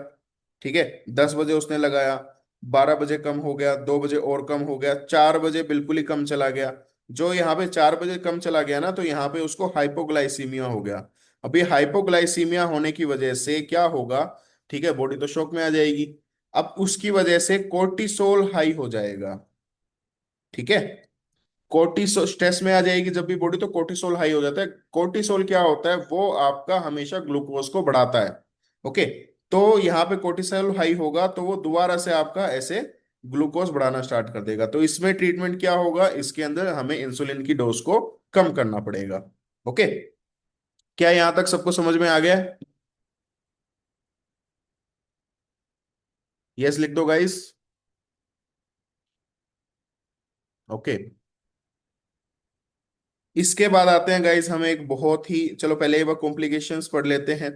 ठीक है, 10 बजे उसने लगाया, 12 बजे कम हो गया, 2 बजे और कम हो गया, 4 बजे बिल्कुल ही कम चला गया। जो यहाँ पे 4 बजे कम चला गया ना, तो यहाँ पे उसको हाइपोग्लाइसीमिया हो गया। अब ये हाइपोग्लाइसीमिया होने की वजह से क्या होगा, ठीक है, बॉडी तो शॉक में आ जाएगी। अब उसकी वजह से कोर्टिसोल हाई हो जाएगा। ठीक है, कोर्टिसोल स्ट्रेस में आ जाएगी जब भी बॉडी, तो कोर्टिसोल हाई हो जाता है। कोर्टिसोल क्या होता है, वो आपका हमेशा ग्लूकोज को बढ़ाता है। ओके। तो यहाँ पे कोर्टिसोल हाई होगा, तो वो दोबारा से आपका ऐसे ग्लूकोज बढ़ाना स्टार्ट कर देगा। तो इसमें ट्रीटमेंट क्या होगा, इसके अंदर हमें इंसुलिन की डोज को कम करना पड़ेगा। ओके। क्या यहां तक सबको समझ में आ गया? यस लिख दो गाइस। ओके। इसके बाद आते हैं गाइस, हमें एक बहुत ही, चलो पहले एक बार कॉम्प्लिकेशंस पढ़ लेते हैं।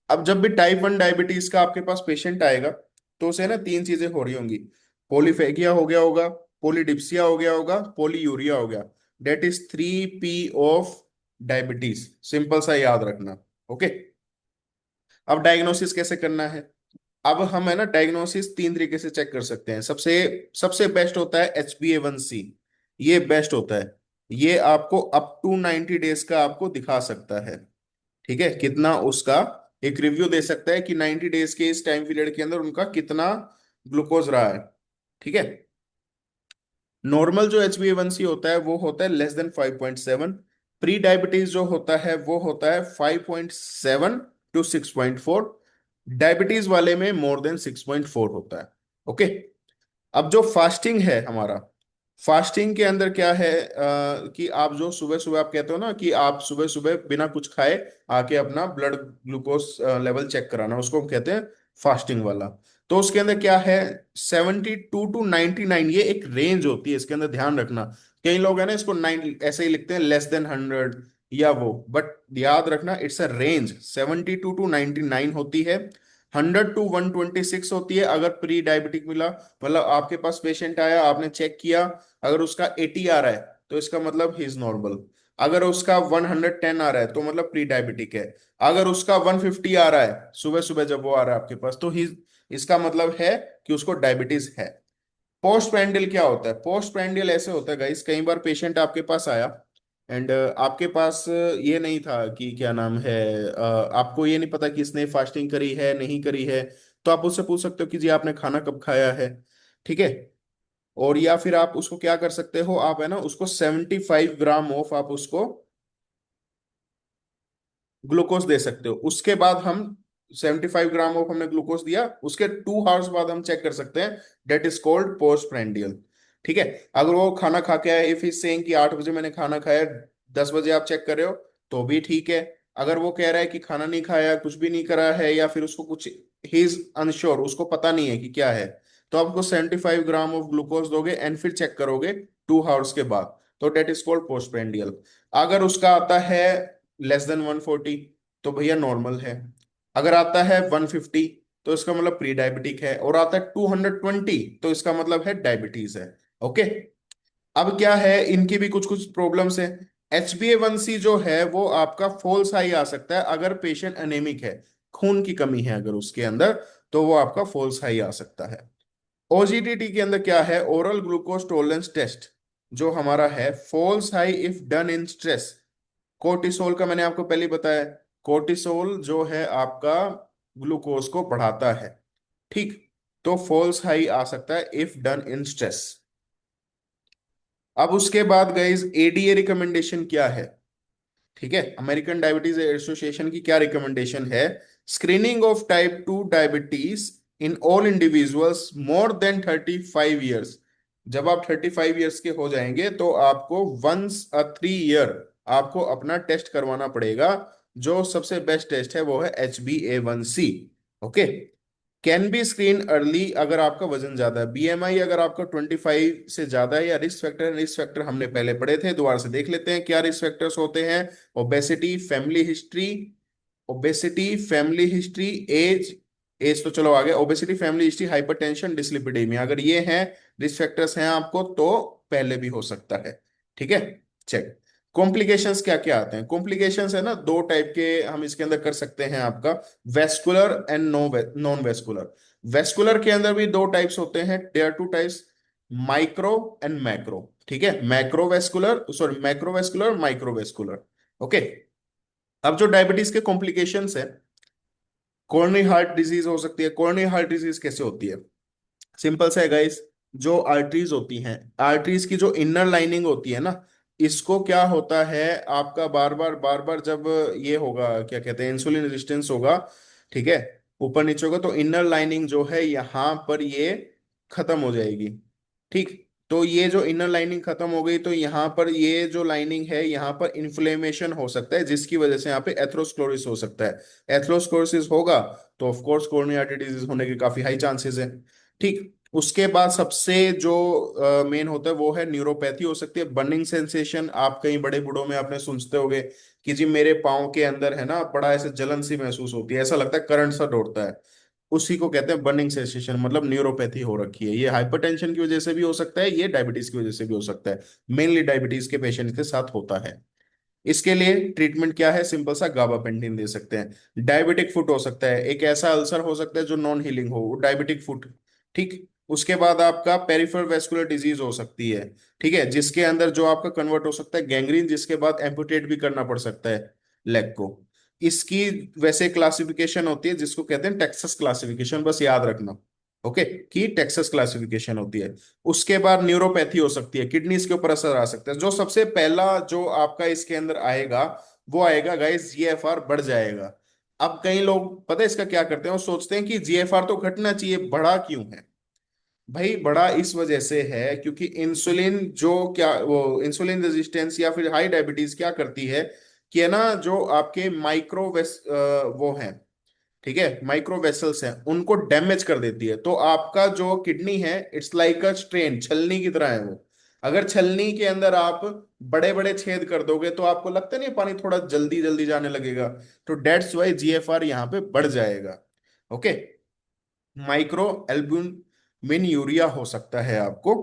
अब जब भी टाइप 1 डायबिटीज का आपके पास पेशेंट आएगा, तो उसे ना तीन चीजें हो रही होंगी। पोलीफेगिया हो गया होगा, पोलीडिप्सिया हो गया होगा, पोलीयूरिया हो गया। That is 3 P of diabetes. Simple सा याद रखना। ओके। अब डायग्नोसिस कैसे करना है? अब हम है ना डायग्नोसिस तीन तरीके से चेक कर सकते हैं। सबसे सबसे बेस्ट होता है HbA1c। ये बेस्ट होता है। ये आपको अप टू 90 डेज का आपको दिखा सकता है। ठीक है, कितना उसका एक रिव्यू दे सकता है कि 90 डेज के इस टाइम पीरियड के अंदर उनका कितना ग्लूकोज रहा है। ठीक है। नॉर्मल जो HbA1c होता है वो होता है <5.7। प्री डायबिटीज जो होता है वो होता है 5.7 to 6.4। डायबिटीज वाले में more than 6.4 होता है। ओके। अब जो फास्टिंग है हमारा, फास्टिंग के अंदर क्या है कि आप जो सुबह सुबह आप कहते हो ना कि आप सुबह सुबह बिना कुछ खाए आके अपना ब्लड ग्लूकोज लेवल चेक कराना, उसको हम कहते हैं फास्टिंग वाला। तो उसके अंदर क्या है, 72 to 99, ये एक रेंज होती है, इसके अंदर ध्यान रखना। कई लोग है ना इसको 9 ऐसे ही लिखते हैं, <100 या वो, बट याद रखना इट्स अ रेंज। 72 to 99 होती है। 100 to 126 होती है अगर प्री डायबिटिक मिला। मतलब आपके पास पेशेंट आया, आपने चेक किया, अगर उसका 80 आ रहा है तो इसका मतलब ही इज नॉर्मल। अगर उसका 110 आ रहा है तो मतलब प्री डायबिटिक है। अगर उसका 150 आ रहा है सुबह सुबह जब वो आ रहा है आपके पास, तो ही इसका मतलब है कि उसको डायबिटीज है। पोस्ट प्रैंडियल क्या होता है? पोस्ट प्रैंडियल ऐसे होता है गाइस, कई बार पेशेंट आपके पास आया एंड आपके पास ये नहीं था कि क्या नाम है, आपको ये नहीं पता कि इसने फास्टिंग करी है नहीं करी है। तो आप उससे पूछ सकते हो कि जी आपने खाना कब खाया है। ठीक है। और या फिर आप उसको क्या कर सकते हो, आप है ना उसको 75 ग्राम ऑफ आप उसको ग्लूकोज दे सकते हो। उसके बाद हम 75 ग्राम ऑफ हमने ग्लूकोज दिया, उसके 2 आवर्स बाद हम चेक कर सकते हैं। That is called post prandial. ठीक है। अगर वो खाना खा के आया, इफ इज सेइंग कि 8 बजे मैंने खाना खाया, 10 बजे आप चेक कर रहे हो, तो भी ठीक है। अगर वो कह रहा है कि खाना नहीं खाया, कुछ भी नहीं करा है, या फिर उसको कुछ ही इज अनश्योर, उसको पता नहीं है कि क्या है, तो आपको 75 ग्राम ऑफ ग्लूकोज दोगे एंड फिर चेक करोगे 2 आवर्स के बाद। तो that is called post prandial. अगर उसका आता है <140, तो भैया नॉर्मल है। अगर आता है 150, तो इसका मतलब प्री डायबिटिक है। और आता है 220, तो इसका मतलब है डायबिटीज है। ओके। अब क्या है, इनकी भी कुछ कुछ प्रॉब्लम्स है। HbA1c जो है वो आपका फॉल्स हाई आ सकता है अगर पेशेंट अनेमिक है, खून की कमी है अगर उसके अंदर, तो वो आपका फॉल्स हाई आ सकता है। OGTT के अंदर क्या है, ओरल ग्लूकोज टॉलरेंस टेस्ट, जो हमारा है false high if done in stress. Cortisol का मैंने आपको पहले ही बताया। कोर्टिसोल जो है आपका ग्लूकोज को बढ़ाता है। ठीक। तो फॉल्स हाई आ सकता है इफ डन इन स्ट्रेस। अब उसके बाद गाइज ADA रिकमेंडेशन क्या है? ठीक है, अमेरिकन डायबिटीज एसोसिएशन की क्या रिकमेंडेशन है? Screening of type 2 diabetes in all individuals more than 35 years। जब आप 35 years के हो जाएंगे तो आपको वंस अ 3 year आपको अपना टेस्ट करवाना पड़ेगा। जो सबसे बेस्ट टेस्ट है वो है HbA1c। Okay. Can be screen early अगर आपका वजन ज्यादा है। BMI अगर आपका 25 से ज्यादा है, या रिस्क फैक्टर, रिस्क फैक्टर हमने पहले पढ़े थे, दोबारा से देख लेते हैं क्या रिस्क फैक्टर्स होते हैं। Obesity, family history, obesity family history, age, age तो चलो आ गया, obesity family history, hypertension, dyslipidemia, अगर ये हैं रिस्क फैक्टर्स हैं आपको, तो पहले भी हो सकता है। ठीक है। चेक। कॉम्प्लिकेशंस क्या क्या आते हैं? कॉम्प्लिकेशंस है ना दो टाइप के हम इसके अंदर कर सकते हैं आपका, vascular and non vascular. Vascular के अंदर भी दो टाइप्स होते हैं, there are 2 types, micro and macro. ठीक है, macrovascular, sorry macrovascular, microvascular. Okay. अब जो डायबिटीज के कॉम्प्लिकेशंस है, कोरोनरी हार्ट डिजीज हो सकती है। कोरोनरी हार्ट डिजीज कैसे होती है? सिंपल सा है गाइस। जो आर्टरीज होती हैं, आर्टरीज की जो इनर लाइनिंग होती है ना, इसको क्या होता है, आपका बार बार जब ये होगा, क्या कहते हैं, इंसुलिन रेजिस्टेंस होगा, ठीक है, ऊपर नीचे होगा, तो इनर लाइनिंग जो है यहाँ पर ये खत्म हो जाएगी। ठीक। तो ये जो इनर लाइनिंग खत्म हो गई, तो यहाँ पर ये जो लाइनिंग है यहाँ पर इन्फ्लेमेशन हो सकता है, जिसकी वजह से यहाँ पे एथरोस्क्लेरोसिस हो सकता है। एथरोस्क्लेरोसिस होगा तो of course coronary artery disease होने के काफी हाई चांसेस है। ठीक। उसके बाद सबसे जो मेन होता है वो है न्यूरोपैथी हो सकती है, बर्निंग सेंसेशन। आप कहीं बड़े बूढ़ों में आपने सुनते होगे कि जी मेरे पाँव के अंदर है ना बड़ा ऐसे जलन सी महसूस होती है, ऐसा लगता है करंट सा दौड़ता है। उसी को कहते हैं बर्निंग सेंसेशन, मतलब न्यूरोपैथी हो रखी है। ये हाइपरटेंशन की वजह से भी हो सकता है, ये डायबिटीज की वजह से भी हो सकता है। मेनली डायबिटीज के पेशेंट के साथ होता है। इसके लिए ट्रीटमेंट क्या है, सिंपल सा गाबापेंटिन दे सकते हैं। डायबिटिक फुट हो सकता है, एक ऐसा अल्सर हो सकता है जो नॉन हीलिंग हो, वो डायबिटिक फुट। ठीक। उसके बाद आपका पेरिफेरल वेस्कुलर डिजीज हो सकती है, ठीक है, जिसके अंदर जो आपका कन्वर्ट हो सकता है गैंग्रीन, जिसके बाद एम्पुटेट भी करना पड़ सकता है लेग को। इसकी वैसे क्लासिफिकेशन होती है जिसको कहते हैं टेक्सास क्लासिफिकेशन, बस याद रखना। ओके, कि टेक्सास क्लासिफिकेशन होती है। उसके बाद न्यूरोपैथी हो सकती है, किडनीज के ऊपर असर आ सकता है। जो सबसे पहला जो आपका इसके अंदर आएगा वो आएगा गाइस जीएफआर बढ़ जाएगा। अब कई लोग पता है इसका क्या करते हैं, वो सोचते हैं कि जीएफआर तो घटना चाहिए, बढ़ा क्यों है? भाई बढ़ा इस वजह से है क्योंकि इंसुलिन जो क्या वो इंसुलिन रेजिस्टेंस या फिर हाई डायबिटीज क्या करती है कि है ना जो आपके वो हैं, ठीक है, माइक्रो वेसल्स हैं, उनको डैमेज कर देती है। तो आपका जो किडनी है इट्स लाइक अ स्ट्रेन, छलनी की तरह है वो। अगर छलनी के अंदर आप बड़े बड़े छेद कर दोगे तो आपको लगता नहीं पानी थोड़ा जल्दी जल्दी जाने लगेगा। तो डेट्स वाई जीएफआर यहाँ पे बढ़ जाएगा। ओके। माइक्रो एल्ब्यूमिन यूरिया हो सकता है आपको।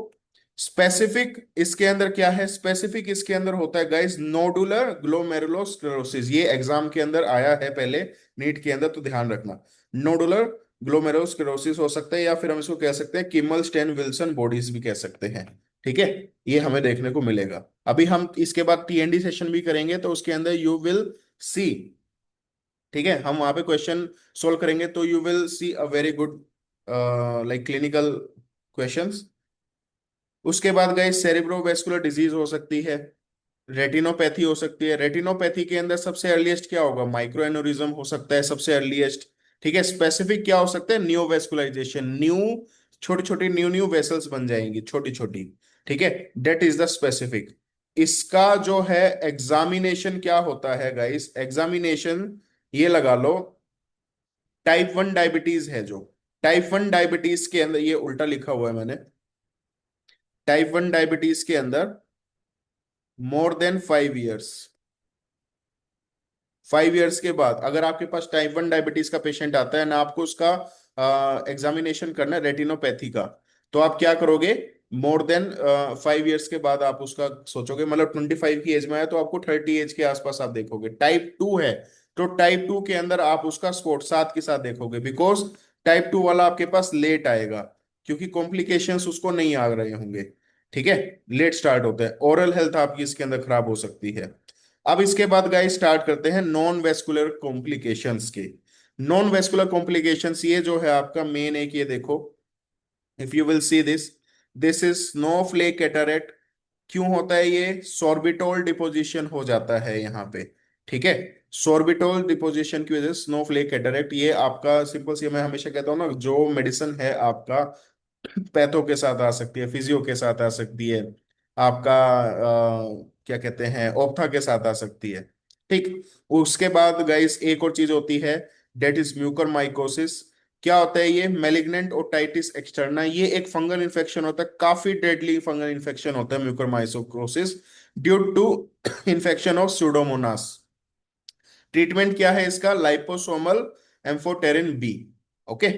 स्पेसिफिक इसके अंदर क्या है, स्पेसिफिक इसके अंदर होता है गाइस नोडुलर ग्लोमेरुलोस्क्लेरोसिस। ये एग्जाम के अंदर आया है पहले, नीट के अंदर, तो ध्यान रखना। नोडुलर ग्लोमेरुलोस्क्लेरोसिस हो सकता है, या फिर हम इसको कह सकते हैं किमल स्टेन विल्सन बॉडीज भी कह सकते हैं। ठीक है, ये हमें देखने को मिलेगा। अभी हम इसके बाद टीएनडी सेशन भी करेंगे तो उसके अंदर यू विल सी, ठीक है, हम वहां पे क्वेश्चन सोल्व करेंगे तो you will see a very good like clinical questions. उसके बाद गए सेरिब्रोवेस्कुलर डिजीज हो सकती है, रेटिनोपैथी हो सकती है। रेटिनोपैथी के अंदर सबसे अर्लीस्ट क्या होगा, माइक्रो एन्यूरिज्म हो सकता है सबसे अर्लीस्ट। ठीक है, स्पेसिफिक क्या हो सकता है, न्यू वेस्कुलाइजेशन, न्यू छोटी छोटी न्यू न्यू वेसल्स बन जाएंगी छोटी छोटी। ठीक है, डेट इज द स्पेसिफिक। इसका जो है एग्जामिनेशन क्या होता है गाइस, एग्जामिनेशन ये लगा लो, टाइप 1 डायबिटीज है जो, टाइप 1 डायबिटीज के अंदर, ये उल्टा लिखा हुआ है मैंने, टाइप 1 डायबिटीज के अंदर मोर देन 5 इयर्स, 5 इयर्स के बाद अगर आपके पास टाइप 1 डायबिटीज का पेशेंट आता है ना, आपको उसका एग्जामिनेशन करना है रेटिनोपैथी का, तो आप क्या करोगे, मोर देन 5 इयर्स के बाद आप उसका सोचोगे, मतलब 25 की एज में है तो आपको 30 एज के आसपास आप देखोगे। टाइप 2 है तो टाइप 2 के अंदर आप उसका स्कोर 7 के साथ देखोगे, बिकॉज टाइप 2 वाला आपके पास लेट आएगा, क्योंकि कॉम्प्लिकेशंस उसको नहीं आ रहे होंगे। ठीक है, लेट स्टार्ट होता है, ओरल हेल्थ आपकी इसके अंदर खराब हो सकती है। अब इसके बाद गाइस स्टार्ट करते हैं नॉन वेस्कुलर कॉम्प्लिकेशंस के। नॉन वेस्कुलर कॉम्प्लिकेशंस ये जो है आपका मेन एक, ये देखो, if you will see this, this is Snowflake cataract. क्यों होता है ये, सॉर्बिटोल डिपोजिशन हो जाता है यहाँ पे। ठीक है, सॉर्बिटोल डिपोजिशन की वजह से स्नोफ्लेक कैटरेक्ट, ये आपका सिंपल सी, मैं हमेशा कहता हूँ ना, जो मेडिसिन है आपका पैथो के साथ आ सकती है, फिजियो के साथ आ सकती है, आपका क्या कहते हैं ओप्था के साथ आ सकती है। ठीक। उसके बाद गाइस एक और चीज होती है, डेट इज म्यूकरमाइकोसिस। क्या होता है ये, मेलिग्नेंट ओटाइटिस एक्सटर्ना, ये एक फंगल इन्फेक्शन होता है, काफी डेडली फंगल इन्फेक्शन होता है mucormycosis, due to infection of pseudomonas. Treatment क्या है इसका, लाइपोसोमल एम्फोटेरिन बी। ओके।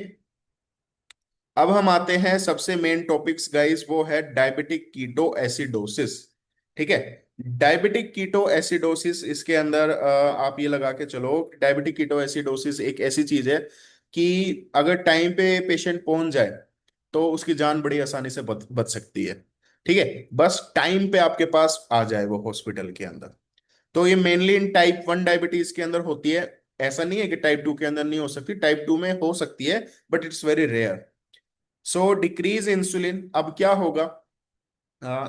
अब हम आते हैं सबसे मेन टॉपिक्स गाइस, वो है डायबिटिक कीटो एसिडोसिस। ठीक है, डायबिटिक कीटो एसिडोसिस, इसके अंदर आप ये लगा के चलो, डायबिटिक कीटो एसिडोसिस एक ऐसी चीज है कि अगर टाइम पे पेशेंट पहुंच जाए तो उसकी जान बड़ी आसानी से बच सकती है। ठीक है, बस टाइम पे आपके पास आ जाए वो हॉस्पिटल के अंदर। तो ये मेनली इन टाइप 1 डायबिटीज के अंदर होती है। ऐसा नहीं है कि टाइप 2 के अंदर नहीं हो सकती, टाइप 2 में हो सकती है, but it's very rare. So decrease insulin, अब क्या होगा,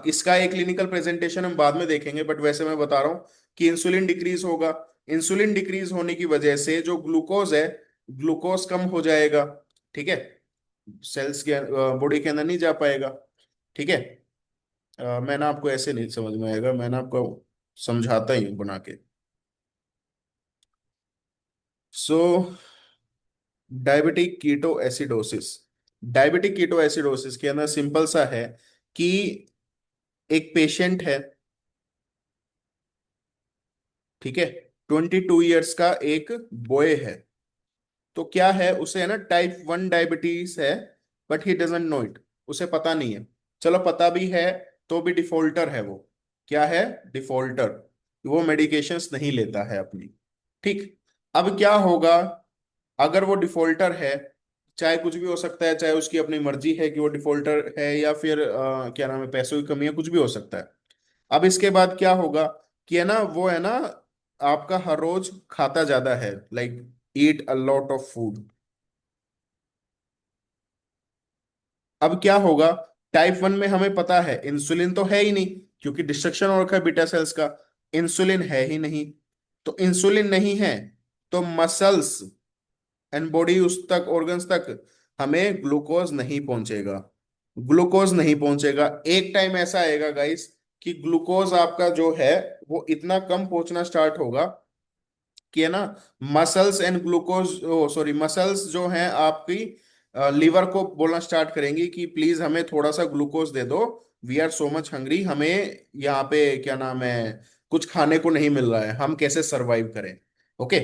इसका एक क्लिनिकल प्रेजेंटेशन हम बाद में देखेंगे, बट वैसे मैं बता रहा हूं कि इंसुलिन डिक्रीज होगा। इंसुलिन डिक्रीज होने की वजह से जो ग्लूकोज है, ग्लूकोज कम हो जाएगा। ठीक है, सेल्स के बॉडी के अंदर नहीं जा पाएगा। ठीक है, मैं ना आपको ऐसे नहीं समझ में आएगा, मैं ना आपको समझाता ही हूँ बना के। So diabetic keto acidosis, diabetic keto acidosis के अंदर सिंपल सा है कि एक पेशेंट है, ठीक है, 22 ईयर्स का एक बॉय है। तो क्या है, उसे है ना टाइप 1 डायबिटीज है, but he doesn't know it, उसे पता नहीं है। चलो पता भी है तो भी डिफॉल्टर है वो। क्या है? डिफॉल्टर। वो मेडिकेशंस नहीं लेता है अपनी। ठीक। अब क्या होगा, अगर वो डिफॉल्टर है, चाहे कुछ भी हो सकता है, चाहे उसकी अपनी मर्जी है कि वो डिफॉल्टर है, या फिर क्या नाम है, पैसों की कमी है, कुछ भी हो सकता है। अब इसके बाद क्या होगा कि है ना, वो है ना आपका हर रोज खाता ज्यादा है, like eat a lot of food. अब क्या होगा, टाइप 1 में हमें पता है इंसुलिन तो है ही नहीं, क्योंकि डिस्ट्रक्शन हो रखा है बीटा सेल्स का। इंसुलिन है ही नहीं। तो इंसुलिन नहीं है, तो मसल्स एंड बॉडी उस तक, ऑर्गन्स तक हमें ग्लूकोज नहीं पहुंचेगा। ग्लूकोज नहीं पहुंचेगा। एक टाइम ऐसा आएगा गाइस कि ग्लूकोज आपका जो है वो इतना कम पहुंचना स्टार्ट होगा कि है ना, muscles and glucose, sorry, muscles जो हैं आपकी लीवर को बोलना स्टार्ट करेंगी कि प्लीज हमें थोड़ा सा ग्लूकोज दे दो, we are so much hungry, हमें यहाँ पे क्या नाम है, कुछ खाने को नहीं मिल रहा है, हम कैसे सरवाइव करें। ओके।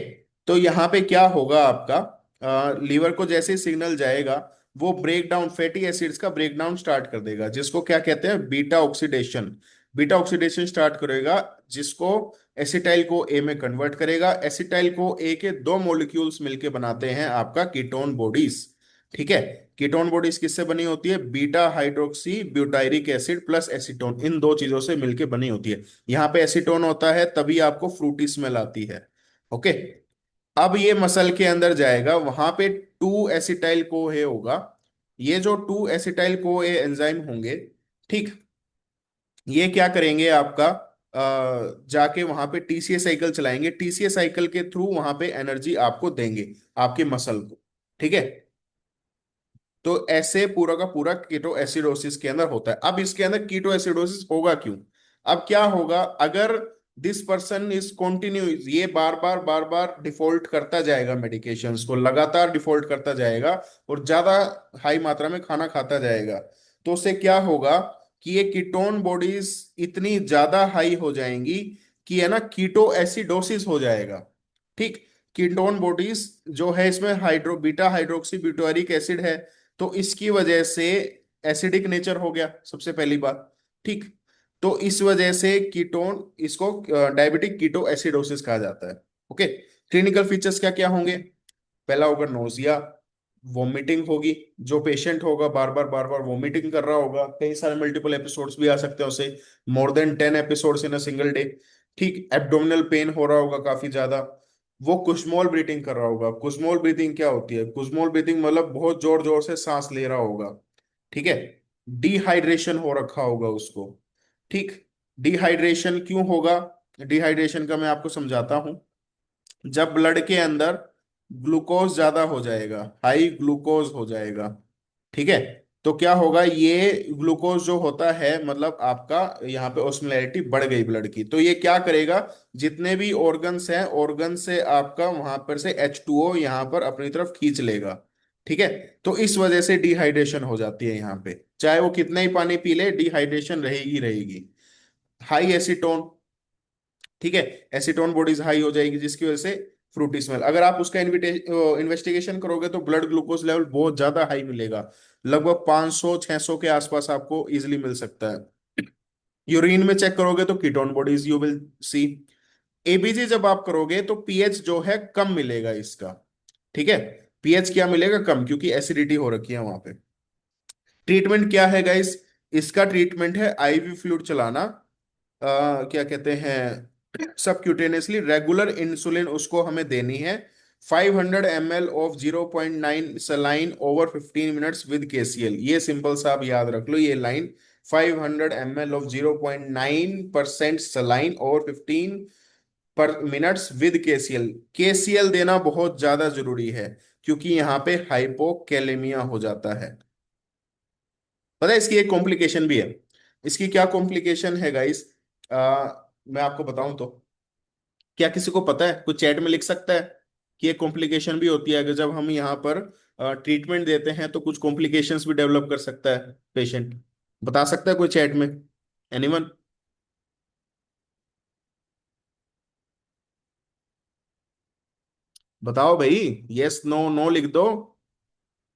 तो यहाँ पे क्या होगा आपका, लीवर को जैसे ही सिग्नल जाएगा, वो ब्रेक डाउन, फैटी एसिड्स का ब्रेक डाउन स्टार्ट कर देगा, जिसको क्या कहते हैं, beta oxidation. Beta oxidation start करेगा, जिसको एसिटाइल को ए में कन्वर्ट करेगा। एसिटाइल को ए के दो मॉलिक्यूल्स मिलके बनाते हैं आपका कीटोन बॉडीज। ठीक है। कीटोन बॉडीज किससे बनी होती है? Beta hydroxy butyric acid plus acetone, इन दो चीजों से मिलके बनी होती है। यहाँ पे एसीटोन होता है, तभी आपको फ्रूटी स्मेल आती है। ओके। अब ये मसल के अंदर जाएगा, वहां पे 2 एसिटाइल को ए होगा। ये जो 2 एसिटाइल को ए एंजाइम होंगे, ठीक, ये क्या करेंगे आपका, जाके वहां पे टीसीए साइकिल चलाएंगे, टीसीए साइकिल के थ्रू वहां पे एनर्जी आपको देंगे, आपके मसल को। ठीक है। तो ऐसे पूरा का पूरा कीटो एसिडोसिस के अंदर होता है। अब इसके अंदर कीटो एसिडोसिस होगा क्यों? अब क्या होगा, अगर दिस पर्सन इज कॉन्टिन्यूस, ये बार बार डिफॉल्ट करता जाएगा, मेडिकेशंस को लगातार डिफॉल्ट करता जाएगा, और ज्यादा हाई मात्रा में खाना खाता जाएगा, तो उससे क्या होगा कि ये कीटोन बॉडीज इतनी ज्यादा हाई हो जाएंगी कि है ना कीटो एसिडोसिस हो जाएगा। ठीक। कीटोन बॉडीज जो है, इसमें hydro beta hydroxy butyric acid है, तो इसकी वजह से एसिडिक नेचर हो गया सबसे पहली बात। ठीक। तो इस वजह से कीटोन, इसको डायबिटिक कीटो एसिडोसिस कहा जाता है। ओके। क्लिनिकल फीचर्स क्या क्या होंगे? पहला होगा नोजिया, वोमिटिंग होगी, जो पेशेंट होगा बार बार वोमिटिंग कर रहा होगा, कई सारे मल्टीपल एपिसोड्स भी आ सकते हैं उसे, more than 10 episodes in a single day. ठीक। एब्डोमिनल पेन हो रहा होगा काफी ज्यादा। वो कुस्मोल ब्रीथिंग कर रहा होगा। कुस्मोल ब्रीथिंग क्या होती है? कुस्मोल ब्रीथिंग मतलब बहुत जोर जोर से सांस ले रहा होगा। ठीक है। डिहाइड्रेशन हो रखा होगा उसको। ठीक। डिहाइड्रेशन क्यों होगा? डिहाइड्रेशन का मैं आपको समझाता हूं। जब ब्लड के अंदर ग्लूकोज ज्यादा हो जाएगा, हाई ग्लूकोज हो जाएगा, ठीक है, तो क्या होगा, ये ग्लूकोज जो होता है, मतलब आपका यहाँ पे ऑस्मोलैरिटी बढ़ गई ब्लड की, तो ये क्या करेगा, जितने भी ऑर्गन्स हैं, ऑर्गन से आपका वहां पर से H2O यहाँ पर अपनी तरफ खींच लेगा। ठीक है। तो इस वजह से डिहाइड्रेशन हो जाती है यहाँ पे, चाहे वो कितना ही पानी पी ले, डिहाइड्रेशन रहेगी रहेगी। हाई एसीटोन, ठीक है, एसीटोन बॉडीज हाई हो जाएगी, जिसकी वजह से फ्रूटी स्मेल। अगर आप उसका इन्वेस्टिगेशन करोगे तो ब्लड ग्लूकोज लेवल बहुत ज्यादा हाई मिलेगा, लगभग 500 600 के आसपास आपको इजिली मिल सकता है। यूरिन में चेक करोगे तो ketone bodies you will see. ABG जब आप करोगे तो पीएच जो है कम मिलेगा इसका। ठीक है। पीएच क्या मिलेगा? कम, क्योंकि एसिडिटी हो रखी है वहां पे। ट्रीटमेंट क्या है गाइस? इसका ट्रीटमेंट है आईवी फ्लूइड चलाना, क्या कहते हैं, सबक्यूटेनियसली रेगुलर इंसुलिन उसको हमें देनी है। 500 ml of 0.9 saline over 15 minutes with KCL, ये सिंपल सा आप याद रख लो ये line. 500 ml of 0.9% saline over 15 पर मिनट्स विद केसीएल। केसीएल देना बहुत ज्यादा जरूरी है, क्योंकि यहाँ पे हाइपोकैलेमिया हो जाता है। पता है इसकी एक कॉम्प्लिकेशन भी है। इसकी क्या कॉम्प्लिकेशन है गाइस, मैं आपको बताऊं तो, क्या किसी को पता है, कुछ चैट में लिख सकता है कि एक कॉम्प्लिकेशन भी होती है अगर जब हम यहाँ पर ट्रीटमेंट देते हैं तो कुछ कॉम्प्लिकेशंस भी डेवलप कर सकता है पेशेंट? बता सकता है कोई चैट में? एनीवन? बताओ भाई, यस नो, नो लिख दो।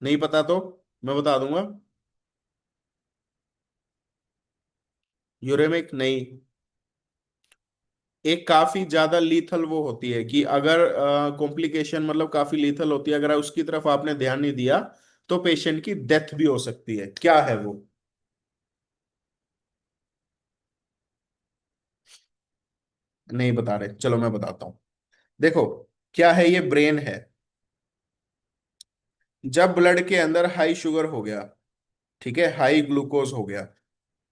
नहीं पता तो मैं बता दूंगा। यूरेमिक नहीं। एक काफी ज्यादा लीथल वो होती है कि अगर कॉम्प्लिकेशन मतलब काफी लीथल होती है, अगर उसकी तरफ आपने ध्यान नहीं दिया तो पेशेंट की डेथ भी हो सकती है। क्या है वो? नहीं बता रहे, चलो मैं बताता हूँ। देखो, क्या है, ये ब्रेन है। जब ब्लड के अंदर हाई शुगर हो गया, ठीक है, हाई ग्लूकोज हो गया,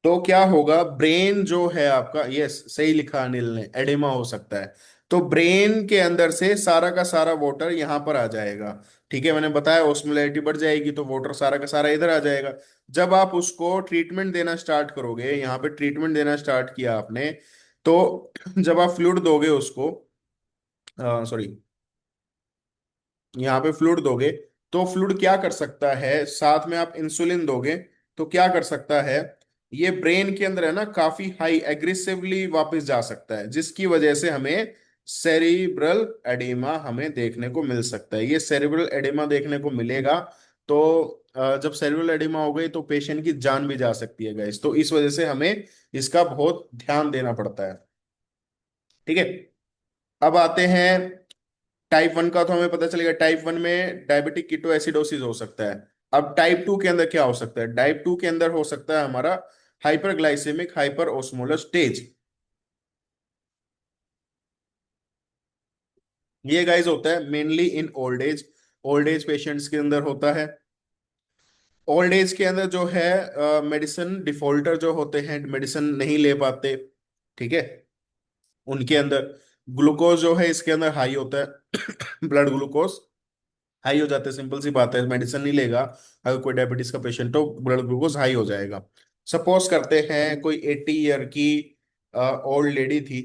तो क्या होगा, ब्रेन जो है आपका, यस सही लिखा अनिल ने, एडेमा हो सकता है। तो ब्रेन के अंदर से सारा का सारा वाटर यहाँ पर आ जाएगा। ठीक है, मैंने बताया ऑस्मोलैरिटी बढ़ जाएगी तो वाटर सारा का सारा इधर आ जाएगा। जब आप उसको ट्रीटमेंट देना स्टार्ट करोगे, यहाँ पे ट्रीटमेंट देना स्टार्ट किया आपने, तो जब आप फ्लूइड दोगे उसको, सॉरी, यहाँ पे फ्लूइड दोगे, तो फ्लूइड क्या कर सकता है, साथ में आप इंसुलिन दोगे तो क्या कर सकता है, ये ब्रेन के अंदर है ना काफी हाई एग्रेसिवली वापस जा सकता है, जिसकी वजह से हमें सेरिब्रल एडेमा हमें देखने को मिल सकता है। ये सेरिब्रल एडेमा देखने को मिलेगा तो जब सेरिब्रल एडेमा हो गई तो पेशेंट की जान भी जा सकती है गाइस, तो इस वजह से हमें इसका बहुत ध्यान देना पड़ता है। ठीक है, अब आते हैं टाइप 1 का, तो हमें पता चलेगा टाइप 1 में डायबिटिक कीटो एसिडोसिस हो सकता है। अब टाइप 2 के अंदर क्या हो सकता है, टाइप 2 के अंदर हो सकता है हमारा हाइपरग्लाइसेमिक हाइपर ओस्मोलर स्टेज। ये गाइस होता है mainly in old age, old age patients के अंदर होता है। ओल्ड एज के अंदर जो है मेडिसिन डिफॉल्टर जो होते हैं, मेडिसिन नहीं ले पाते, ठीक है, उनके अंदर ग्लूकोज जो है इसके अंदर हाई होता है ब्लड ग्लूकोज हाई हो जाता है, सिंपल सी बात है, मेडिसिन नहीं लेगा अगर कोई डायबिटीज का पेशेंट तो ब्लड ग्लूकोज हाई हो जाएगा। सपोज करते हैं कोई 80 ईयर की ओल्ड लेडी थी,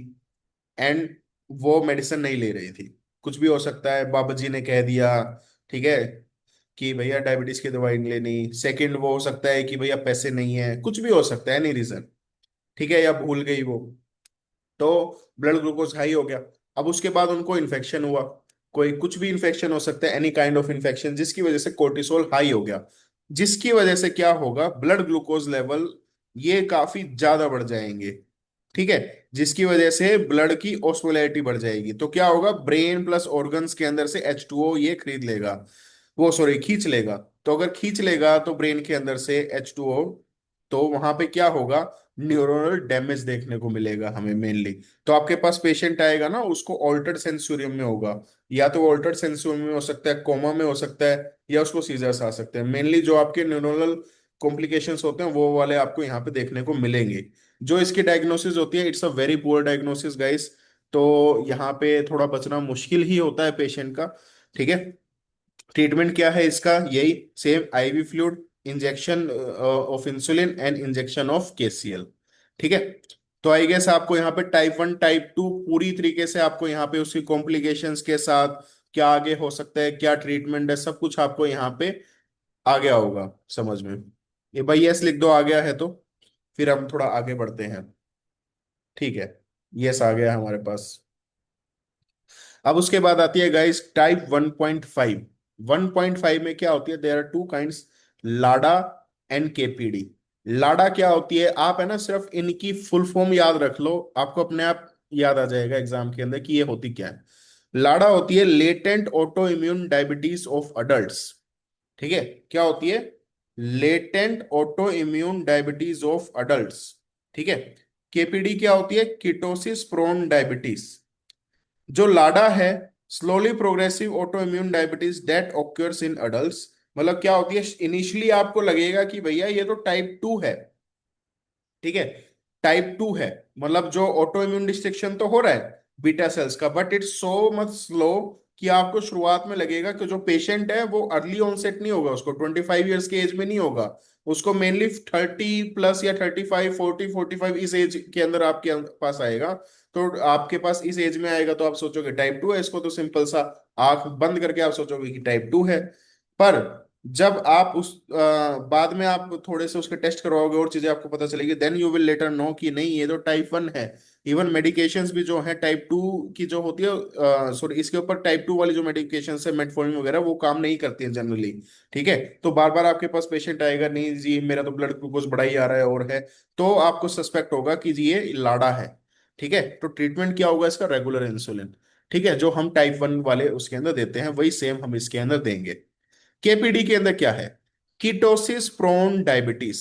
एंड वो मेडिसिन नहीं ले रही थी, कुछ भी हो सकता है, बाबा जी ने कह दिया, ठीक है, कि भैया डायबिटीज की दवाई नहीं लेनी। सेकंड वो हो सकता है कि भैया पैसे नहीं है, कुछ भी हो सकता है, एनी रीजन, ठीक है, या भूल गई वो, तो ब्लड ग्लूकोज हाई हो गया। अब उसके बाद उनको इन्फेक्शन हुआ, कोई कुछ भी इन्फेक्शन हो सकता है, एनी काइंड ऑफ इन्फेक्शन, जिसकी वजह से कोर्टिसोल हाई हो गया, जिसकी वजह से क्या होगा, ब्लड ग्लूकोज लेवल ये काफी ज्यादा बढ़ जाएंगे, ठीक है, जिसकी वजह से ब्लड की ऑस्मोलैरिटी बढ़ जाएगी। तो क्या होगा, ब्रेन प्लस ऑर्गन्स के अंदर से H2O ये खरीद लेगा, वो सॉरी खींच लेगा। तो अगर खींच लेगा तो ब्रेन के अंदर से H2O, तो वहां पे क्या होगा, न्यूरोनल डैमेज देखने को मिलेगा हमें मेनली। तो आपके पास पेशेंट आएगा ना, उसको ऑल्टर्ड सेंसोरियम में होगा, या तो ऑल्टर्ड सेंसोरियम में हो सकता है, कोमा में हो सकता है, या उसको सीजर्स आ सकते हैं। मेनली जो आपके न्यूरोनल कॉम्प्लिकेशंस होते हैं वो वाले आपको यहाँ पे देखने को मिलेंगे। जो इसकी डायग्नोसिस होती है, it's a very poor diagnosis guys, तो यहाँ पे थोड़ा बचना मुश्किल ही होता है पेशेंट का। ठीक है, ट्रीटमेंट क्या है इसका, यही same, IV fluid, injection of insulin and injection of KCL. ठीक है, तो आई गेस आपको यहाँ पे टाइप 1 टाइप 2 पूरी तरीके से आपको यहाँ पे उसकी कॉम्प्लिकेशंस के साथ क्या आगे हो सकता है, क्या ट्रीटमेंट है, सब कुछ आपको यहाँ पे आ गया होगा समझ में। ये भाई यस लिख दो आ गया है तो, फिर हम थोड़ा आगे बढ़ते हैं। ठीक है, यस आ गया हमारे पास। अब उसके बाद आती है गाइस टाइप 1.5। 1.5 में क्या होती है, there are two kinds, LADA and KPD. LADA क्या होती है, आप है ना सिर्फ इनकी फुल फॉर्म याद रख लो, आपको अपने आप याद आ जाएगा एग्जाम के अंदर कि ये होती क्या है। लाडा होती है latent auto immune diabetes of adults. ठीक है, क्या होती है, latent auto immune diabetes of adults. ठीक है, केपीडी क्या होती है, कीटोसिस प्रोन डायबिटीज। जो लाडा है, slowly progressive auto immune diabetes that occurs in adults. मतलब क्या होती है, इनिशियली आपको लगेगा कि भैया ये तो टाइप 2 है, ठीक है, टाइप 2 है, मतलब जो ऑटो इम्यून डिस्ट्रक्शन तो हो रहा है बीटा सेल्स का, but it's so much slow कि आपको शुरुआत में लगेगा कि जो पेशेंट है वो अर्ली ऑनसेट नहीं होगा, उसको 25 ईयर्स के एज में नहीं होगा, उसको मेनली 30 प्लस या 35, 40, 45 इस एज के अंदर आपके पास आएगा। तो आपके पास इस एज में आएगा तो आप सोचोगे टाइप 2 है, इसको तो सिंपल सा आंख बंद करके आप सोचोगे कि टाइप 2 है। पर जब आप उस बाद में आप थोड़े से उसके टेस्ट करवाओगे और चीजें आपको पता चलेगी, then you will later know कि नहीं ये तो टाइप 1 है। इवन मेडिकेशंस भी जो है टाइप 2 की जो होती है, सॉरी इसके ऊपर टाइप 2 वाली जो मेडिकेशन है मेटफॉर्मिन वगैरह वो काम नहीं करती है जनरली। ठीक है, तो बार बार आपके पास पेशेंट आएगा, नहीं जी मेरा तो ब्लड ग्लूकोज बढ़ा ही आ रहा है और है, तो आपको सस्पेक्ट होगा कि जी ये लाड़ा है। ठीक है, तो ट्रीटमेंट क्या होगा इसका, रेगुलर इंसुलिन। ठीक है, जो हम टाइप 1 वाले उसके अंदर देते हैं वही सेम हम इसके अंदर देंगे। केपीडी के अंदर क्या है, ketosis prone diabetes.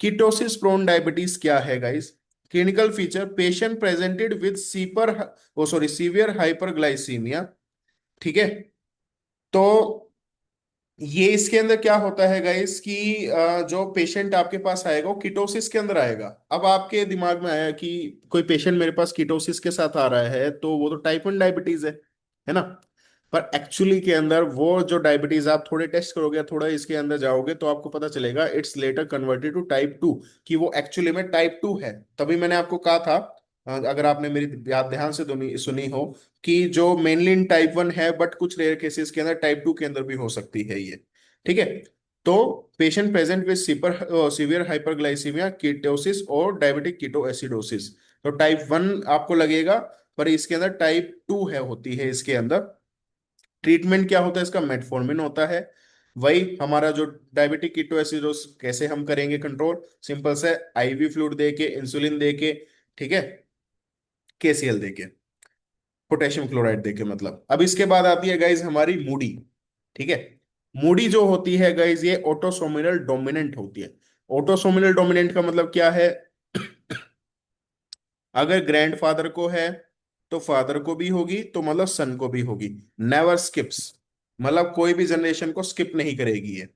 Ketosis prone diabetes क्या है guys, clinical feature patient presented with seeper oh sorry severe hyperglycaemia. ठीक है, तो ये इसके अंदर क्या होता है गाइस कि जो पेशेंट आपके पास आएगा वो कीटोसिस के अंदर आएगा। अब आपके दिमाग में आया कि कोई पेशेंट मेरे पास कीटोसिस के साथ आ रहा है तो वो तो टाइप 1 डायबिटीज है ना। पर एक्चुअली के अंदर वो जो डायबिटीज आप थोड़े टेस्ट करोगे, थोड़ा इसके अंदर जाओगे तो आपको पता चलेगा it's later converted to type 2, कि वो एक्चुअली में टाइप 2 है। तभी मैंने आपको कहा था, अगर आपने मेरी बात ध्यान से सुनी हो, कि जो मेनली इन टाइप 1 है बट कुछ रेयर केसेस के अंदर टाइप 2 के अंदर भी हो सकती है ये। ठीक है, तो patient present with severe hyperglycaemia, ketosis और डायबिटिक कीटोएसिडोसिस। तो टाइप 1 आपको लगेगा, पर इसके अंदर टाइप 2 है होती है इसके अंदर। ट्रीटमेंट क्या होता है इसका, मेटफॉर्मिन होता है। वही हमारा जो डायबिटिक कीटोएसिडोसिस कैसे हम करेंगे कंट्रोल, सिंपल से आईवी फ्लूइड दे के, इंसुलिन दे के, ठीक है, केसीएल दे के, पोटेशियम क्लोराइड देके मतलब। अब इसके बाद आती है गाइज हमारी मूडी। ठीक है, मूडी जो होती है गाइज ये ऑटोसोमिनल डोमिनेंट होती है। ऑटोसोमिनल डोमिनेंट का मतलब क्या है, अगर ग्रैंडफादर को है तो फादर को भी होगी, तो मतलब सन को भी होगी। नेवर स्किप्स, मतलब कोई भी जनरेशन को स्किप नहीं करेगी ये।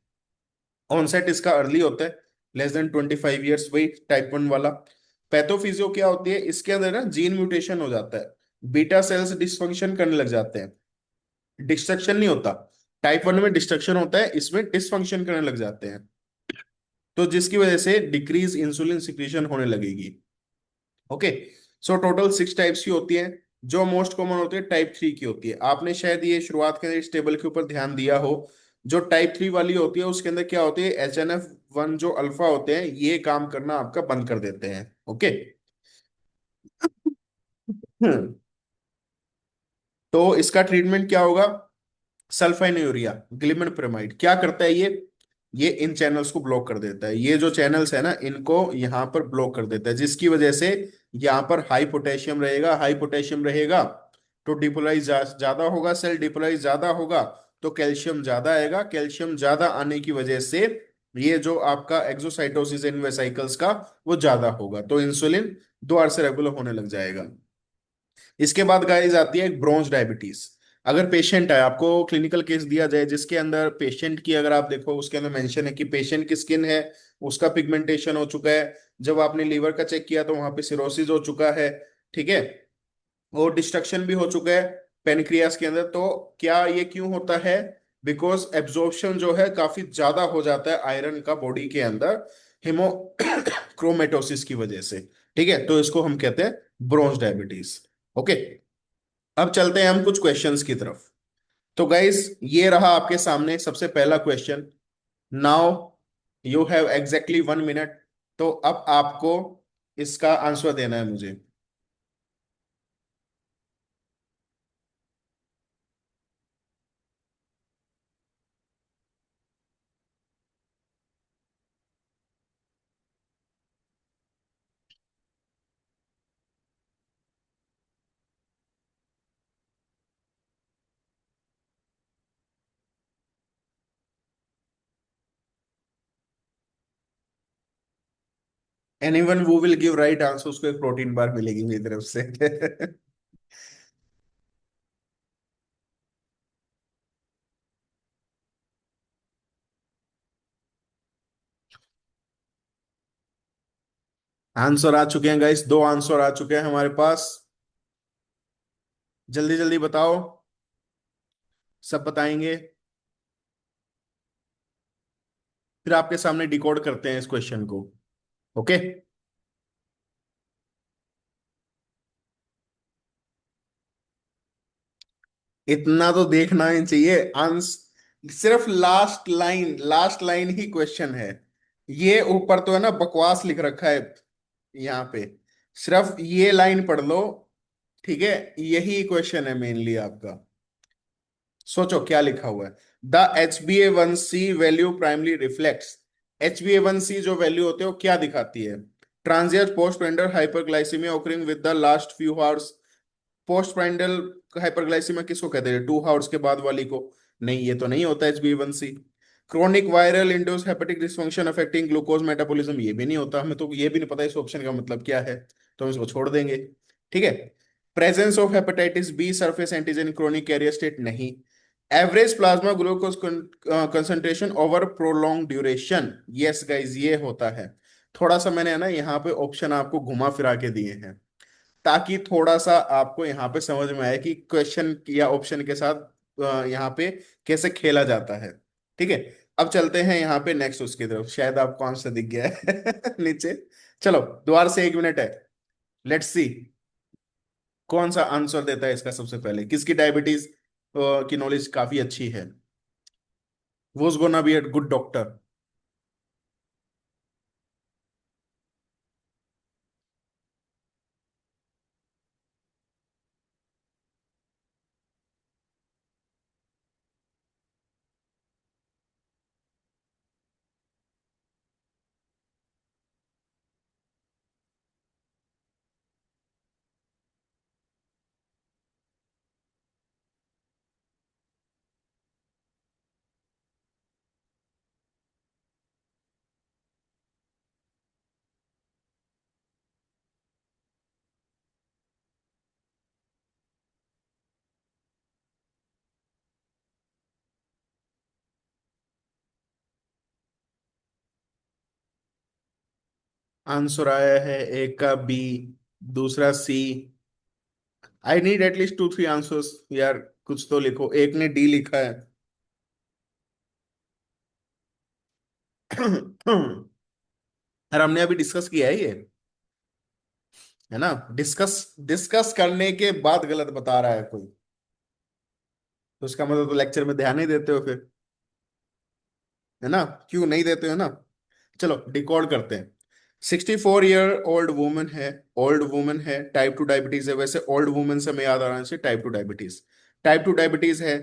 ऑनसेट इसका अर्ली होता है, लेस देन 25 ईयर्स, वही टाइप 1 वाला। पैथोफिजियो क्या होती है, इसके अंदर ना जीन म्यूटेशन हो जाता है, बीटा सेल्स डिसफंक्शन करने लग जाते हैं। डिस्ट्रक्शन नहीं होता, टाइप 1 में डिस्ट्रक्शन होता है, इसमें डिसफंक्शन करने लग जाते हैं। तो जिसकी वजह से डिक्रीज इंसुलिन सिक्रीशन होने लगेगी। ओके, सो टोटल 6 टाइप्स की होती हैं। जो मोस्ट कॉमन होती है टाइप 3 की होती है। आपने शायद ये शुरुआत के इस टेबल के ऊपर ध्यान दिया हो, जो टाइप 3 वाली होती है उसके अंदर क्या होती है, HNF1 जो अल्फा होते हैं ये काम करना आपका बंद कर देते हैं। ओके, हम्म, तो इसका ट्रीटमेंट क्या होगा, सल्फाइनयूरिया, ग्लिमनप्रोमाइड क्या करता है ये इन चैनल्स को ब्लॉक कर देता है। ये जो चैनल्स है ना इनको यहाँ पर ब्लॉक कर देता है, जिसकी वजह से यहाँ पर हाई पोटेशियम रहेगा। हाई पोटेशियम रहेगा तो डिपोलाइज ज्यादा होगा, सेल डिपोलाइज ज्यादा होगा तो कैल्शियम ज्यादा आएगा। कैल्शियम ज्यादा आने की वजह से ये जो आपका एक्सोसाइटोसिस इन वेसिकल्स का वो ज्यादा होगा, तो इंसुलिन द्वार से रेगुलर होने लग जाएगा। इसके बाद गाइस आती है ब्रोंज डायबिटीज। अगर पेशेंट है, आपको क्लिनिकल केस दिया जाए जिसके अंदर पेशेंट की अगर आप देखो उसके अंदर मेंशन है कि पेशेंट की स्किन है उसका पिगमेंटेशन हो चुका है, जब आपने लीवर का चेक किया तो वहां पे सिरोसिस हो चुका है। ठीक है, और डिस्ट्रक्शन भी हो चुका है पेनक्रियास के अंदर। तो क्या ये क्यों होता है, बिकॉज एब्जॉर्प्शन जो है काफी ज्यादा हो जाता है आयरन का बॉडी के अंदर, हिमोक्रोमेटोसिस की वजह से। ठीक है, तो इसको हम कहते हैं ब्रोंज डायबिटीज। ओके, अब चलते हैं हम कुछ क्वेश्चंस की तरफ। तो गाइज ये रहा आपके सामने सबसे पहला question. Now you have exactly 1 minute, तो अब आपको इसका आंसर देना है मुझे। Anyone who will give right answer उसको एक प्रोटीन बार मिलेगी मेरी तरफ से। आंसर आ चुके हैं गाइस, 2 आंसर आ चुके हैं हमारे पास। जल्दी जल्दी बताओ। सब बताएंगे। फिर आपके सामने डिकोड करते हैं इस क्वेश्चन को। ओके। इतना तो देखना ही चाहिए आंस सिर्फ लास्ट लाइन ही क्वेश्चन है। ये ऊपर तो है ना बकवास लिख रखा है यहाँ पे, सिर्फ ये लाइन पढ़ लो। ठीक है, यही क्वेश्चन है मेनली आपका। सोचो क्या लिखा हुआ है। The HbA1c value primarily reflects. HbA1c जो वैल्यू होते हैं वो क्या दिखाती है? Transient post prandial hyperglycaemia occurring with the last few hours. Post prandial hyperglycaemia किसको कहते हैं? 2 आवर्स के बाद वाली को। नहीं, ये तो नहीं होता HbA1c। Chronic viral induce hepatic dysfunction affecting glucose metabolism, ये भी नहीं होता। हमें तो ये भी नहीं पता इस ऑप्शन का मतलब क्या है, तो हम इसको छोड़ देंगे। ठीक है। Presence of hepatitis B surface antigen chronic carrier state, नहीं। Average plasma glucose concentration over prolong duration, yes guys ये होता है। थोड़ा सा मैंने है ना यहाँ पे ऑप्शन आपको घुमा फिरा के दिए हैं, ताकि थोड़ा सा आपको यहाँ पे समझ में आए कि क्वेश्चन या ऑप्शन के साथ यहाँ पे कैसे खेला जाता है। ठीक है। अब चलते हैं यहाँ पे नेक्स्ट उसकी तरफ, शायद आपको आंसर दिख गया है नीचे। चलो, दोबारा से 1 मिनट है। लेट्स सी कौन सा आंसर देता है इसका सबसे पहले, किसकी डायबिटीज की नॉलेज काफी अच्छी है। Was gonna be a good doctor. Answer आया है एक का बी, दूसरा C. I need at least 2 3 answers यार, कुछ तो लिखो। एक ने डी लिखा है और हमने अभी डिस्कस किया है ये, है ना? डिस्कस डिस्कस करने के बाद गलत बता रहा है कोई, तो उसका मतलब तो लेक्चर में ध्यान नहीं देते हो फिर, है ना? क्यों नहीं देते हो ना? चलो डिकॉर्ड करते हैं। 64 ईयर ओल्ड वुमन है, ओल्ड वुमन है, टाइप 2 डायबिटीज है। वैसे ओल्ड वुमन से हमें याद आ रहा है टाइप 2 डायबिटीज। टाइप 2 डायबिटीज है।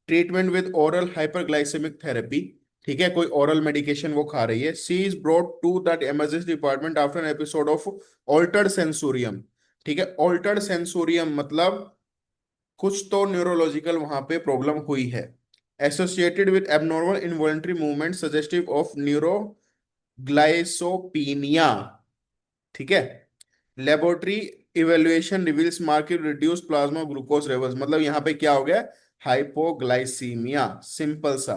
Treatment with oral hyperglycaemic therapy. ठीक है, कोई ओरल मेडिकेशन वो खा रही है। She is brought to that emergency department after an episode of altered sensorium. ठीक है, ऑल्टर्ड सेंसोरियम मतलब कुछ तो न्यूरोलॉजिकल वहां पे प्रॉब्लम हुई है। Associated with abnormal involuntary movement suggestive of neuroglycopenia. ठीक है। Laboratory evaluation reveals market reduce plasma glucose levels, मतलब यहाँ पे क्या हो गया? हाइपोग्लाइसीमिया, सिंपल सा।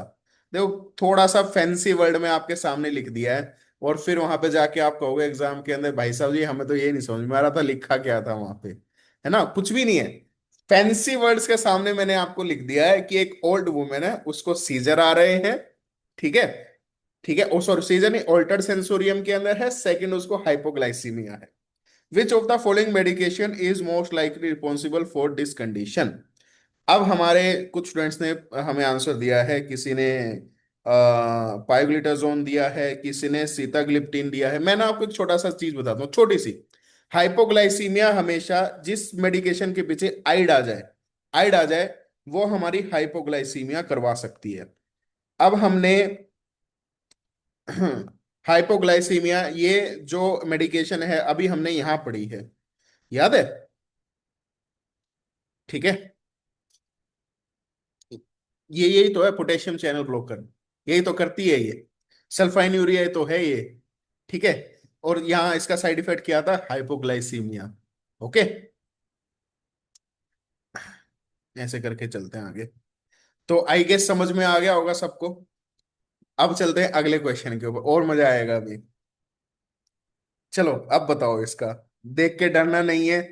देखो, थोड़ा सा फैंसी वर्ड में आपके सामने लिख दिया है, और फिर वहां पे जाके आप कहोगे एग्जाम के अंदर, भाई साहब जी हमें तो ये नहीं समझ में आ रहा था लिखा क्या था वहां पे, है ना? कुछ भी नहीं है। फैंसी वर्ड्स के सामने मैंने आपको लिख दिया है कि एक ओल्ड वुमेन है, उसको सीजर आ रहे हैं। ठीक है। ठीक है, ओ सॉरी, सीजर नहीं, ऑल्टर्ड सेंसोरियम के अंदर है। सेकंड, उसको हाइपोग्लाइसीमिया है। विच of the following medication is most likely responsible for this condition? अब हमारे कुछ स्टूडेंट्स ने हमें आंसर दिया है। किसी ने पायोग्लिटाजोन दिया है, किसी ने सीताग्लिप्टिन दिया है। मैं ना आपको एक छोटा सा चीज बताता हूँ, छोटी सी। हाइपोग्लाइसीमिया हमेशा जिस मेडिकेशन के पीछे आइड आ जाए, वो हमारी हाइपोग्लाइसीमिया करवा सकती है। अब हमने हाइपोग्लाइसीमिया ये जो मेडिकेशन है अभी हमने यहां पढ़ी है, याद है? ठीक है। ये यही तो है पोटेशियम चैनल ब्लॉकर, यही तो करती है ये। सल्फाइनयूरिया तो है ये। ठीक है। और यहाँ इसका साइड इफेक्ट क्या था? हाइपोग्लाइसीमिया। ओके। ऐसे करके चलते हैं आगे। तो आई गेस समझ में आ गया होगा सबको। अब चलते हैं अगले क्वेश्चन के ऊपर, और मजा आएगा अभी। चलो अब बताओ इसका, देख के डरना नहीं है।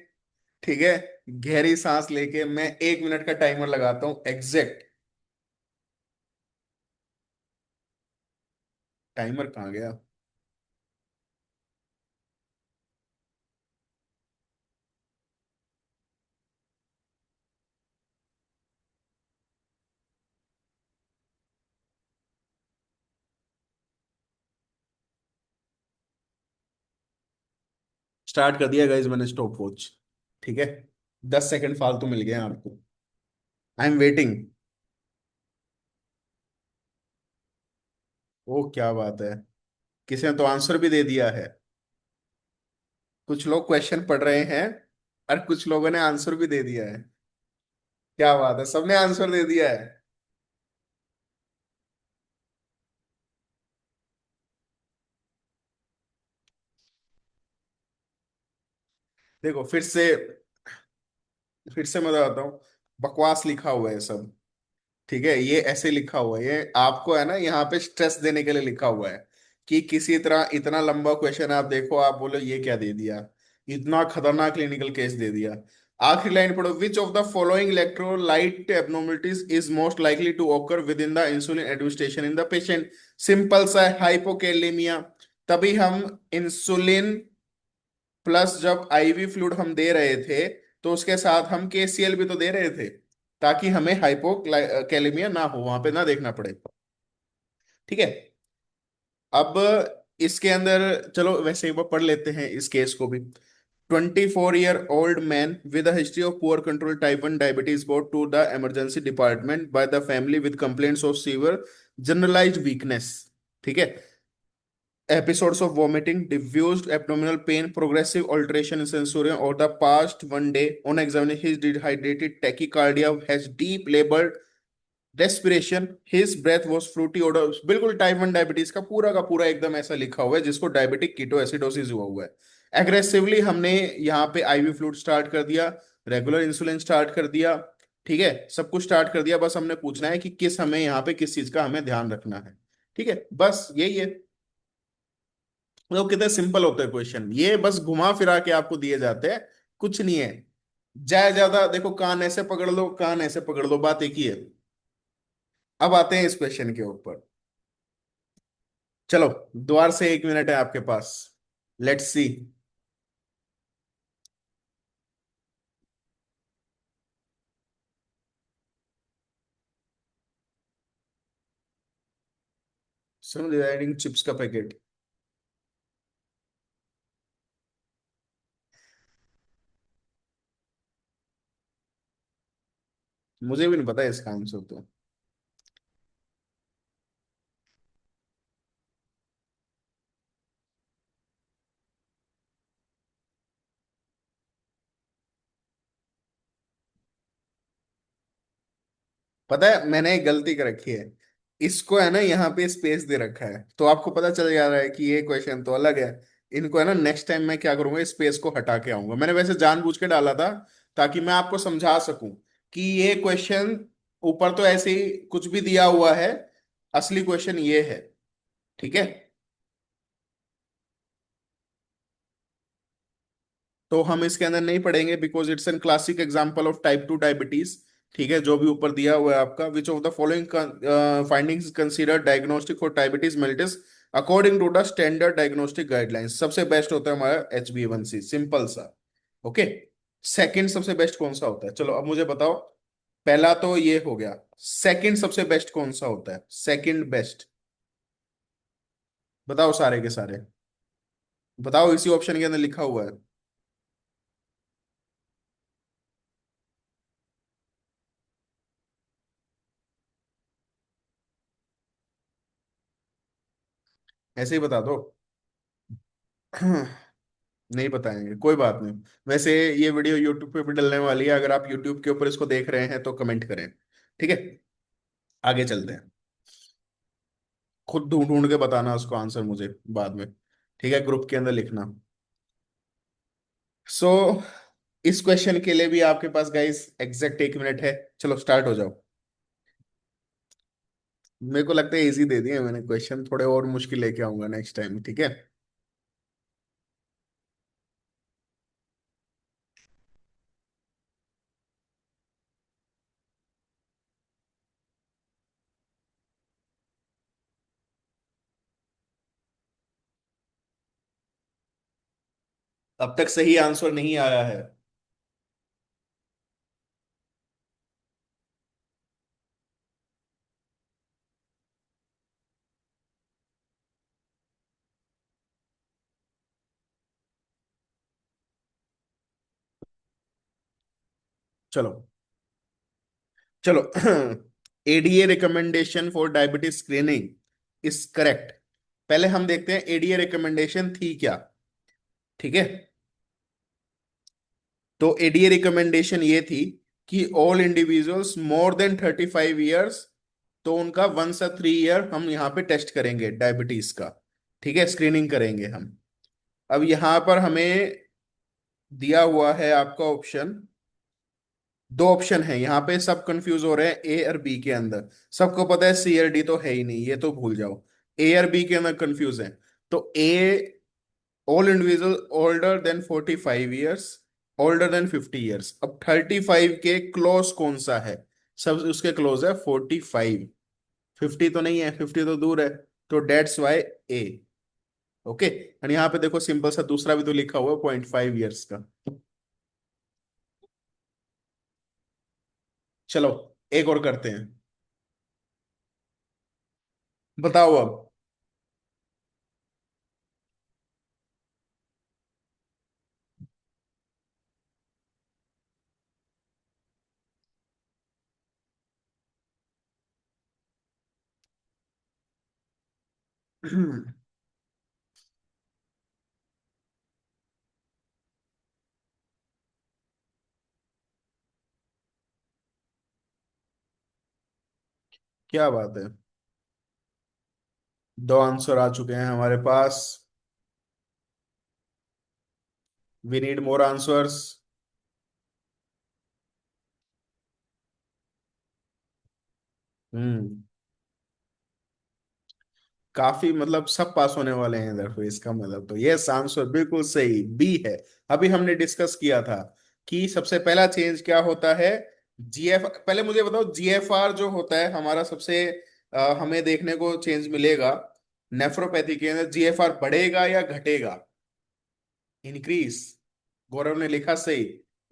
ठीक है। गहरी सांस लेके मैं 1 मिनट का टाइमर लगाता हूं एग्जैक्ट। टाइमर कहाँ गया? स्टार्ट कर दिया गाइज मैंने स्टॉप वॉच। ठीक है, 10 सेकंड फालतू मिल गए हैं आपको। I am waiting. ओ क्या बात है, किसी ने तो आंसर भी दे दिया है। कुछ लोग क्वेश्चन पढ़ रहे हैं और कुछ लोगों ने आंसर भी दे दिया है। क्या बात है, सबने आंसर दे दिया है। देखो फिर से मैं बताता हूँ। बकवास लिखा हुआ है सब। ठीक है, ये ऐसे लिखा हुआ है, ये आपको है ना यहाँ पे स्ट्रेस देने के लिए लिखा हुआ है कि किसी तरह इतना लंबा क्वेश्चन आप देखो, आप बोलो ये क्या दे दिया, इतना खतरनाक क्लिनिकल केस दे दिया। आखिरी लाइन पढ़ो, which of the following electrolyte abnormalities is most likely to occur within the insulin administration in the patient. Simple सा हाइपोकैलेमिया। तभी हम इंसुलिन प्लस जब आईवी फ्लूइड हम दे रहे थे तो उसके साथ हम केसीएल भी तो दे रहे थे, ताकि हमें हाइपोकैलेमिया ना हो, वहां पे ना देखना पड़े। ठीक है। अब इसके अंदर चलो वैसे एक बार पढ़ लेते हैं इस केस को भी। 24-year-old man with a history of poor control type 1 diabetes brought to the emergency department by the family with complaints of severe generalized weakness। ठीक है, episodes of vomiting, diffused abdominal pain, progressive alteration in sensorium over the past 1 day. On examination, his dehydrated tachycardia has deep labored respiration. His breath was fruity odor। बिल्कुल type 1 diabetes का पूरा एकदम ऐसा लिखा हुआ है जिसको डायबिटिक कीटोएसिडोसिस हुआ हुआ है। एग्रेसिवली हमने यहाँ पे आईवी फ्लूइड स्टार्ट कर दिया, रेगुलर इंसुलिन स्टार्ट कर दिया। ठीक है, सब कुछ स्टार्ट कर दिया, बस हमने पूछना है कि किस हमें यहाँ पे किस चीज का हमें ध्यान रखना है। ठीक है, बस यही है। तो कितने सिंपल होते हैं क्वेश्चन, ये बस घुमा फिरा के आपको दिए जाते हैं, कुछ नहीं है। ज्यादा ज्यादा देखो, कान ऐसे पकड़ लो, कान ऐसे पकड़ लो, बात एक ही है। अब आते हैं इस क्वेश्चन के ऊपर। चलो, द्वार से 1 मिनट है आपके पास। Let's see. सुनो, डिवाइडिंग चिप्स का पैकेट। मुझे भी नहीं पता इसका आंसर तो। पता है मैंने एक गलती कर रखी है, इसको है ना यहाँ पे स्पेस दे रखा है, तो आपको पता चल जा रहा है कि ये क्वेश्चन तो अलग है। इनको है ना, नेक्स्ट टाइम मैं क्या करूंगा, स्पेस को हटा के आऊंगा। मैंने वैसे जानबूझ के डाला था ताकि मैं आपको समझा सकूं कि ये क्वेश्चन ऊपर तो ऐसे ही कुछ भी दिया हुआ है, असली क्वेश्चन ये है। ठीक है, तो हम इसके अंदर नहीं पढ़ेंगे because it's an classic example of type 2 diabetes. ठीक है, जो भी ऊपर दिया हुआ है आपका, which of the following findings consider diagnostic for diabetes mellitus according to the standard diagnostic guidelines. सबसे बेस्ट होता है हमारा HbA1c, सिंपल सा। ओके। सेकंड सबसे बेस्ट कौन सा होता है, चलो अब मुझे बताओ। पहला तो ये हो गया, सेकंड सबसे बेस्ट कौन सा होता है, सेकंड बेस्ट? बताओ सारे के सारे, बताओ, इसी ऑप्शन के अंदर लिखा हुआ है। ऐसे ही बता दो। नहीं बताएंगे, कोई बात नहीं। वैसे ये वीडियो यूट्यूब पे भी डलने वाली है, अगर आप यूट्यूब के ऊपर इसको देख रहे हैं तो कमेंट करें। ठीक है, आगे चलते हैं। खुद ढूंढ ढूंढ के बताना उसको आंसर मुझे बाद में। ठीक है, ग्रुप के अंदर लिखना। सो इस क्वेश्चन के लिए भी आपके पास गाइस एग्जैक्ट 1 मिनट है। चलो स्टार्ट हो जाओ। मेरे को लगता है इजी दे दिए मैंने क्वेश्चन, थोड़े और मुश्किल लेके आऊंगा नेक्स्ट टाइम। ठीक है। अब तक सही आंसर नहीं आया है। चलो चलो। ADA recommendation for diabetes screening is correct. पहले हम देखते हैं एडीए रिकमेंडेशन थी क्या। ठीक है। तो एडीए रिकमेंडेशन ये थी कि all individuals more than 35 years, तो उनका 1 से 3 ईयर हम यहाँ पे टेस्ट करेंगे डायबिटीज का। ठीक है, स्क्रीनिंग करेंगे हम। अब यहाँ पर हमें दिया हुआ है आपका ऑप्शन, दो ऑप्शन है यहाँ पे, सब कंफ्यूज हो रहे हैं ए और बी के अंदर। सबको पता है सी और डी तो है ही नहीं, ये तो भूल जाओ। ए और बी के अंदर कंफ्यूज है। तो A, all individual older than 45 years, older than 50 years. अब 35 के क्लोज कौन सा है? सब उसके क्लोज है 45। 50 तो नहीं है, 50 तो दूर है। तो डेट्स वाई ए। ओके। और यहाँ पे देखो सिंपल सा दूसरा भी तो लिखा हुआ है 0.5 ईयर्स का। चलो एक और करते हैं। बताओ अब। क्या बात है। दो आंसर आ चुके हैं हमारे पास। We need more answers. Hmm. काफी मतलब सब पास होने वाले हैं इधर, तो इसका मतलब तो ये आंसर बिल्कुल सही बी है। अभी हमने डिस्कस किया था कि सबसे पहला चेंज क्या होता है। जीएफ, पहले मुझे बताओ जीएफआर जो होता है हमारा सबसे हमें देखने को चेंज मिलेगा नेफ्रोपैथी के अंदर, जीएफआर बढ़ेगा या घटेगा? इंक्रीज। गौरव ने लिखा सही,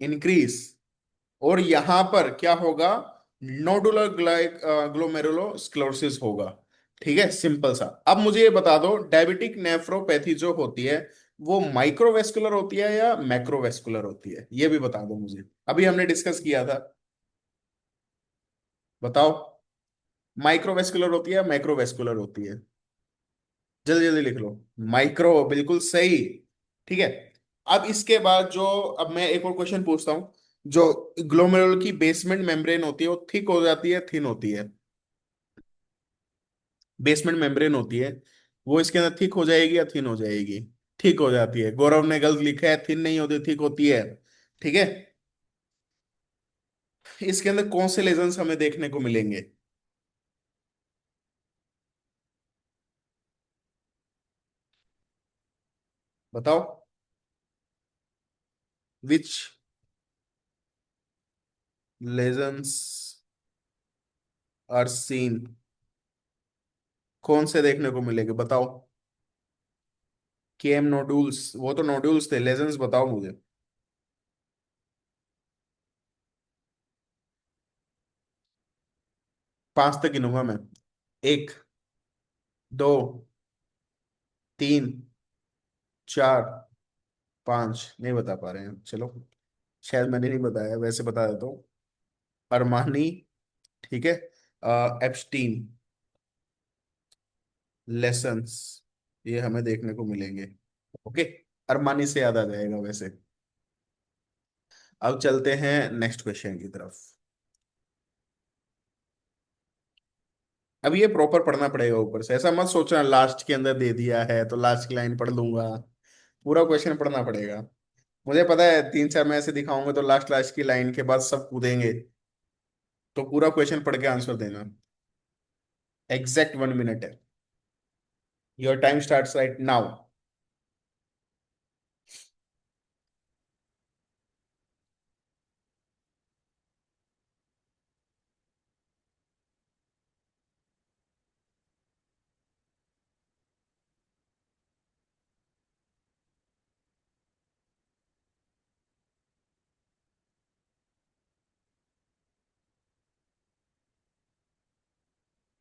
इंक्रीज। और यहां पर क्या होगा? नोडुलर ग्लोमेरुलोस्क्लेरोसिस होगा। ठीक है, सिंपल सा। अब मुझे ये बता दो, डायबिटिक नेफ्रोपैथी जो होती है वो माइक्रोवेस्कुलर होती है या मैक्रोवेस्कुलर होती है, ये भी बता दो मुझे। अभी हमने डिस्कस किया था। बताओ। माइक्रोवेस्कुलर होती है या मैक्रोवेस्कुलर होती है? जल्दी जल्दी लिख लो। माइक्रो, बिल्कुल सही। ठीक है। अब इसके बाद जो, अब मैं एक और क्वेश्चन पूछता हूं। जो ग्लोमेरुल की बेसमेंट मेम्ब्रेन होती है वो थिक हो जाती है, थिन होती है? बेसमेंट मेम्ब्रेन होती है, वो इसके अंदर थिक हो जाएगी या थिन हो जाएगी? थिक हो जाती है। गौरव ने गलत लिखा है, थिन नहीं होती, थिक होती है। ठीक है। इसके अंदर कौन से लेजन्स हमें देखने को मिलेंगे? बताओ। विच लेजन्स आर सीन? कौन से देखने को मिलेंगे बताओ। केएम नोडुल्स, वो तो नोडुल्स थे, लेजन्स बताओ मुझे। 5 तक गिनूंगा मैं। 1, 2, 3, 4, 5। नहीं बता पा रहे हैं, चलो। शायद मैंने नहीं बताया, वैसे बता देता हूँ। अरमानी। ठीक है। एप्स्टीन, लेसन्स, ये हमें देखने को मिलेंगे। ओके। अरमानी से याद आ जाएगा वैसे। अब चलते हैं नेक्स्ट क्वेश्चन की तरफ। अब ये प्रॉपर पढ़ना पड़ेगा ऊपर से, ऐसा मत सोचना लास्ट के अंदर दे दिया है तो लास्ट की लाइन पढ़ लूंगा। पूरा क्वेश्चन पढ़ना पड़ेगा। मुझे पता है 3 4 मैं ऐसे दिखाऊंगा तो लास्ट लास्ट की लाइन के बाद सब कूदेंगे। तो पूरा क्वेश्चन पढ़ के आंसर देना। एग्जैक्ट 1 मिनट है। Your time start right now.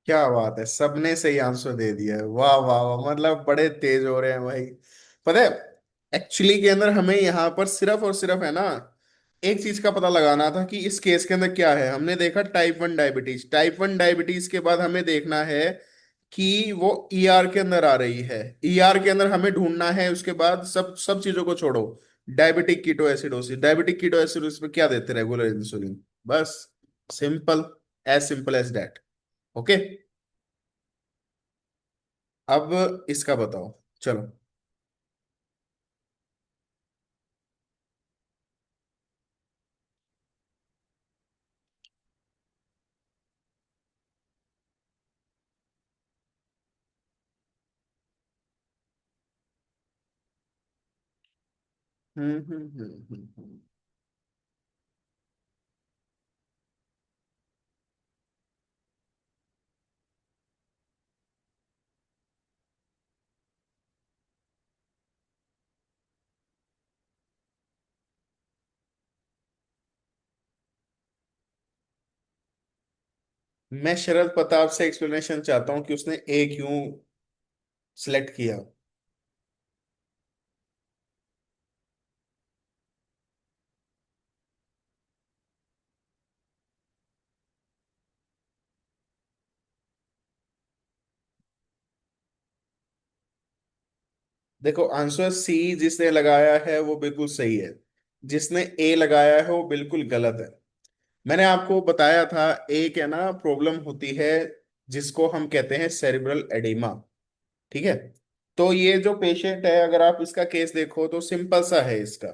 क्या बात है, सबने सही आंसर दे दिया है, वाह वाह वाह, मतलब बड़े तेज हो रहे हैं भाई। पता है, एक्चुअली के अंदर हमें यहाँ पर सिर्फ और सिर्फ है ना एक चीज का पता लगाना था कि इस केस के अंदर क्या है। हमने देखा टाइप 1 डायबिटीज, टाइप 1 डायबिटीज के बाद हमें देखना है कि वो ईआर के अंदर आ रही है। ईआर के अंदर हमें ढूंढना है, उसके बाद सब सब चीजों को छोड़ो, डायबिटिक कीटोएसिडोसिस, डायबिटिक कीटोएसिडोसिस में क्या देते, रेगुलर इंसुलिन, बस। Simple as that. ओके। अब इसका बताओ, चलो। हम्म। मैं शरद प्रताप से एक्सप्लेनेशन चाहता हूँ कि उसने ए क्यों सिलेक्ट किया। देखो, आंसर सी जिसने लगाया है वो बिल्कुल सही है, जिसने ए लगाया है वो बिल्कुल गलत है। मैंने आपको बताया था, एक है ना प्रॉब्लम होती है जिसको हम कहते हैं सेरिब्रल एडिमा। ठीक है। तो ये जो पेशेंट है, अगर आप इसका केस देखो तो सिंपल सा है इसका।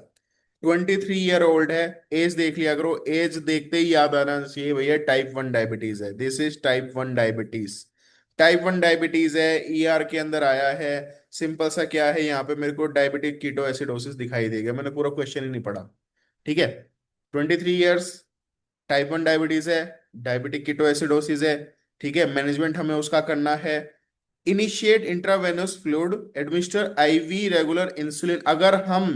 23 ईयर ओल्ड है। एज देख लिया करो, एज देखते ही याद आना चाहिए भैया, टाइप 1 डायबिटीज है, this is type 1 diabetes. Type 1 diabetes है, ईआर के अंदर आया है। सिंपल सा क्या है, यहाँ पे मेरे को डायबिटिक कीटोएसिडोसिस दिखाई देगा, मैंने पूरा क्वेश्चन ही नहीं पढ़ा। ठीक है। 23 ईयर्स, टाइप 1 डायबिटीज है, डायबिटिक कीटोएसिडोसिस है। ठीक है, मैनेजमेंट हमें उसका करना है। Initiate intravenous fluid, administer IV regular insulin. अगर हम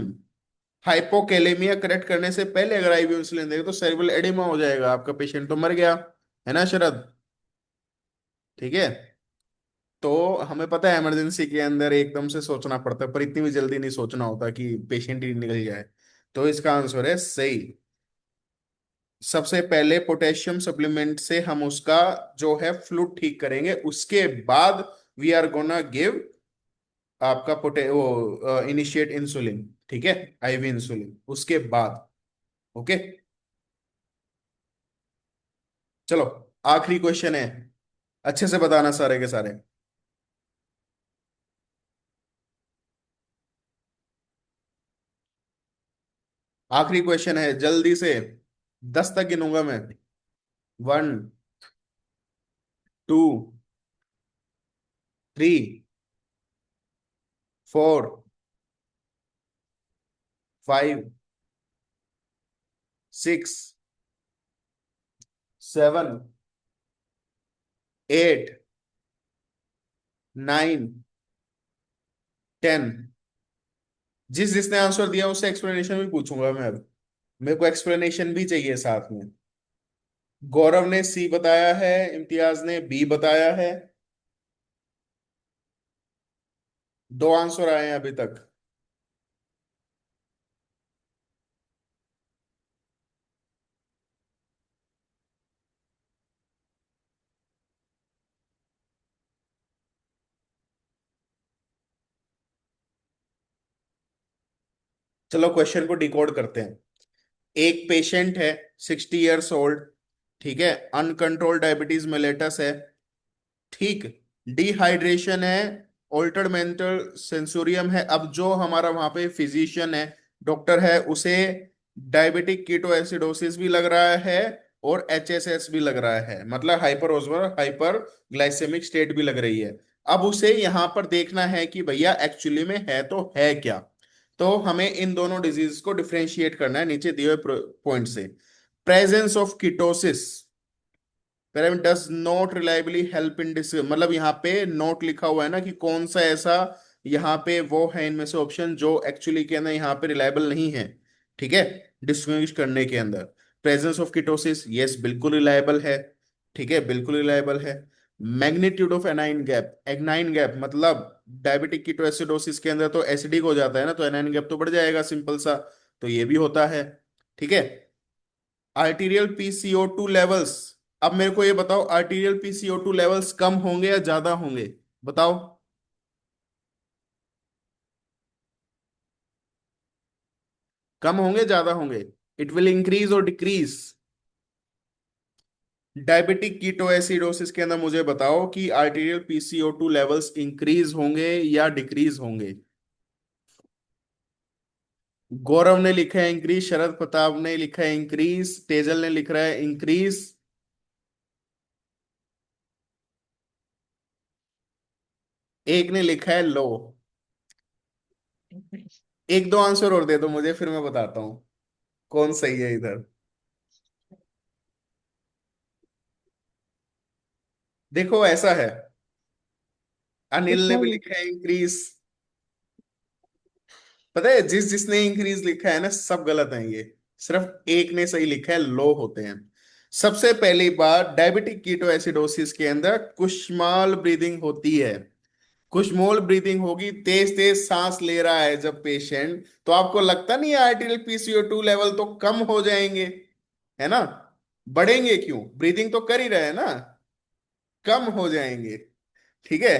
हाइपोकैलेमिया करेक्ट करने से पहले अगर आईवी इंसुलिन देंगे तो सेरिब्रल एडिमा हो जाएगा, आपका पेशेंट तो मर गया। है ना शरद? ठीक है। तो हमें पता है इमरजेंसी के अंदर एकदम से सोचना पड़ता है, पर इतनी भी जल्दी नहीं सोचना होता कि पेशेंट ही निकल जाए। तो इसका आंसर है सही। सबसे पहले पोटेशियम सप्लीमेंट से हम उसका जो है फ्लूड ठीक करेंगे, उसके बाद वी आर गोना गिव आपका पोटे वो इनिशिएट इंसुलिन। ठीक है, आईवी इंसुलिन उसके बाद। ओके। चलो, आखिरी क्वेश्चन है, अच्छे से बताना सारे के सारे। आखिरी क्वेश्चन है, जल्दी से। 10 तक गिनूंगा मैं। 1, 2, 3, 4, 5, 6, 7, 8, 9, 10। जिस जिसने आंसर दिया उससे एक्सप्लेनेशन भी पूछूंगा मैं अब। मेरे को एक्सप्लेनेशन भी चाहिए साथ में। गौरव ने सी बताया है, इम्तियाज ने बी बताया है। दो आंसर आए हैं अभी तक। चलो क्वेश्चन को डिकोड करते हैं। एक पेशेंट है, 60 ईयर्स ओल्ड। ठीक है, अनकंट्रोल्ड डायबिटीज मेलेटस है। ठीक। डिहाइड्रेशन है, ऑल्टर्ड मेंटल सेंसोरियम है। अब जो हमारा वहां पे फिजिशियन है, डॉक्टर है, उसे डायबिटिक कीटोएसिडोसिस भी लग रहा है और एचएसएस भी लग रहा है, मतलब hyperosmolar hyperglycemic state भी लग रही है। अब उसे यहाँ पर देखना है कि भैया एक्चुअली में है तो है क्या। तो हमें इन दोनों डिजीज को डिफरेंशिएट करना है नीचे दिए हुए पॉइंट से। Presence of ketosis parameter does not reliably help in this, मतलब यहाँ पे नोट लिखा हुआ है ना कि कौन सा ऐसा यहाँ पे वो है इनमें से ऑप्शन जो एक्चुअली के अंदर यहाँ पे रिलायबल नहीं है। ठीक है, डिस्टिंग्विश करने के अंदर। प्रेजेंस ऑफ कीटोसिस, यस बिल्कुल रिलायबल है। ठीक है, बिल्कुल रिलायबल है। Magnitude of anion gap, anion gap मतलब डायबिटिक कीटोएसिडोसिस के अंदर तो एसिडिक हो जाता है ना, तो एनाइन गैप तो बढ़ जाएगा, सिंपल सा। तो ये भी होता है। ठीक है। आर्टीरियल पीसीओ2 लेवल्स, अब मेरे को ये बताओ, आर्टीरियल पीसीओ2 लेवल्स कम होंगे या ज्यादा होंगे? बताओ। कम होंगे ज्यादा होंगे? इट विल इंक्रीज और डिक्रीज? डायबिटिक कीटोएसिडोसिस के अंदर मुझे बताओ कि आर्टीरियल पीसीओ2 लेवल्स इंक्रीज होंगे या डिक्रीज होंगे? गौरव ने लिखा है इंक्रीज, शरद प्रताप ने लिखा है इंक्रीज, तेजल ने लिख रहा है इंक्रीज, एक ने लिखा है लो। एक दो आंसर और दे दो मुझे, फिर मैं बताता हूँ कौन सही है इधर। देखो ऐसा है, अनिल ने कितना भी ही। लिखा है इंक्रीज। पता है, जिस जिसने इंक्रीज लिखा है ना, सब गलत है ये। सिर्फ एक ने सही लिखा है, लो होते हैं। सबसे पहली बात, डायबिटिक कीटोएसिडोसिस के अंदर कुशमाल ब्रीदिंग होती है। कुशमोल ब्रीदिंग होगी, तेज तेज सांस ले रहा है जब पेशेंट, तो आपको लगता नहीं है आर्टियल पीसीओ2 लेवल तो कम हो जाएंगे? है ना? बढ़ेंगे क्यों? ब्रीदिंग तो कर ही रहे हैं ना, कम हो जाएंगे। ठीक है।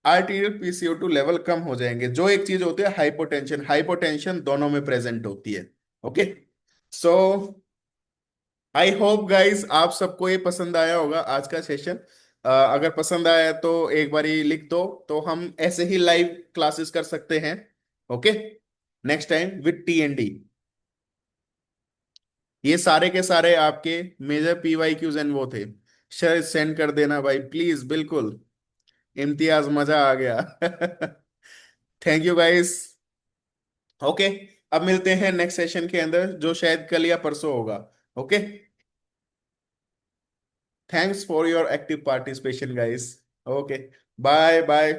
आर्टीरियल पीसीओ2 लेवल कम हो जाएंगे। जो एक चीज होती है हाइपोटेंशन, हाइपोटेंशन दोनों में प्रेजेंट होती है। Okay. So I hope guys आप सबको ये पसंद आया होगा आज का सेशन। अगर पसंद आया तो एक बारी लिख दो, तो हम ऐसे ही लाइव क्लासेस कर सकते हैं। Okay. Next time with T and D. ये सारे के सारे आपके major P Y Qs and वो थे। शेयर सेंड कर देना भाई प्लीज, बिल्कुल। इम्तियाज, मजा आ गया। Thank you guys. ओके। अब मिलते हैं नेक्स्ट सेशन के अंदर, जो शायद कल या परसों होगा। Okay. Thanks for your active participation guys. Okay. Bye bye.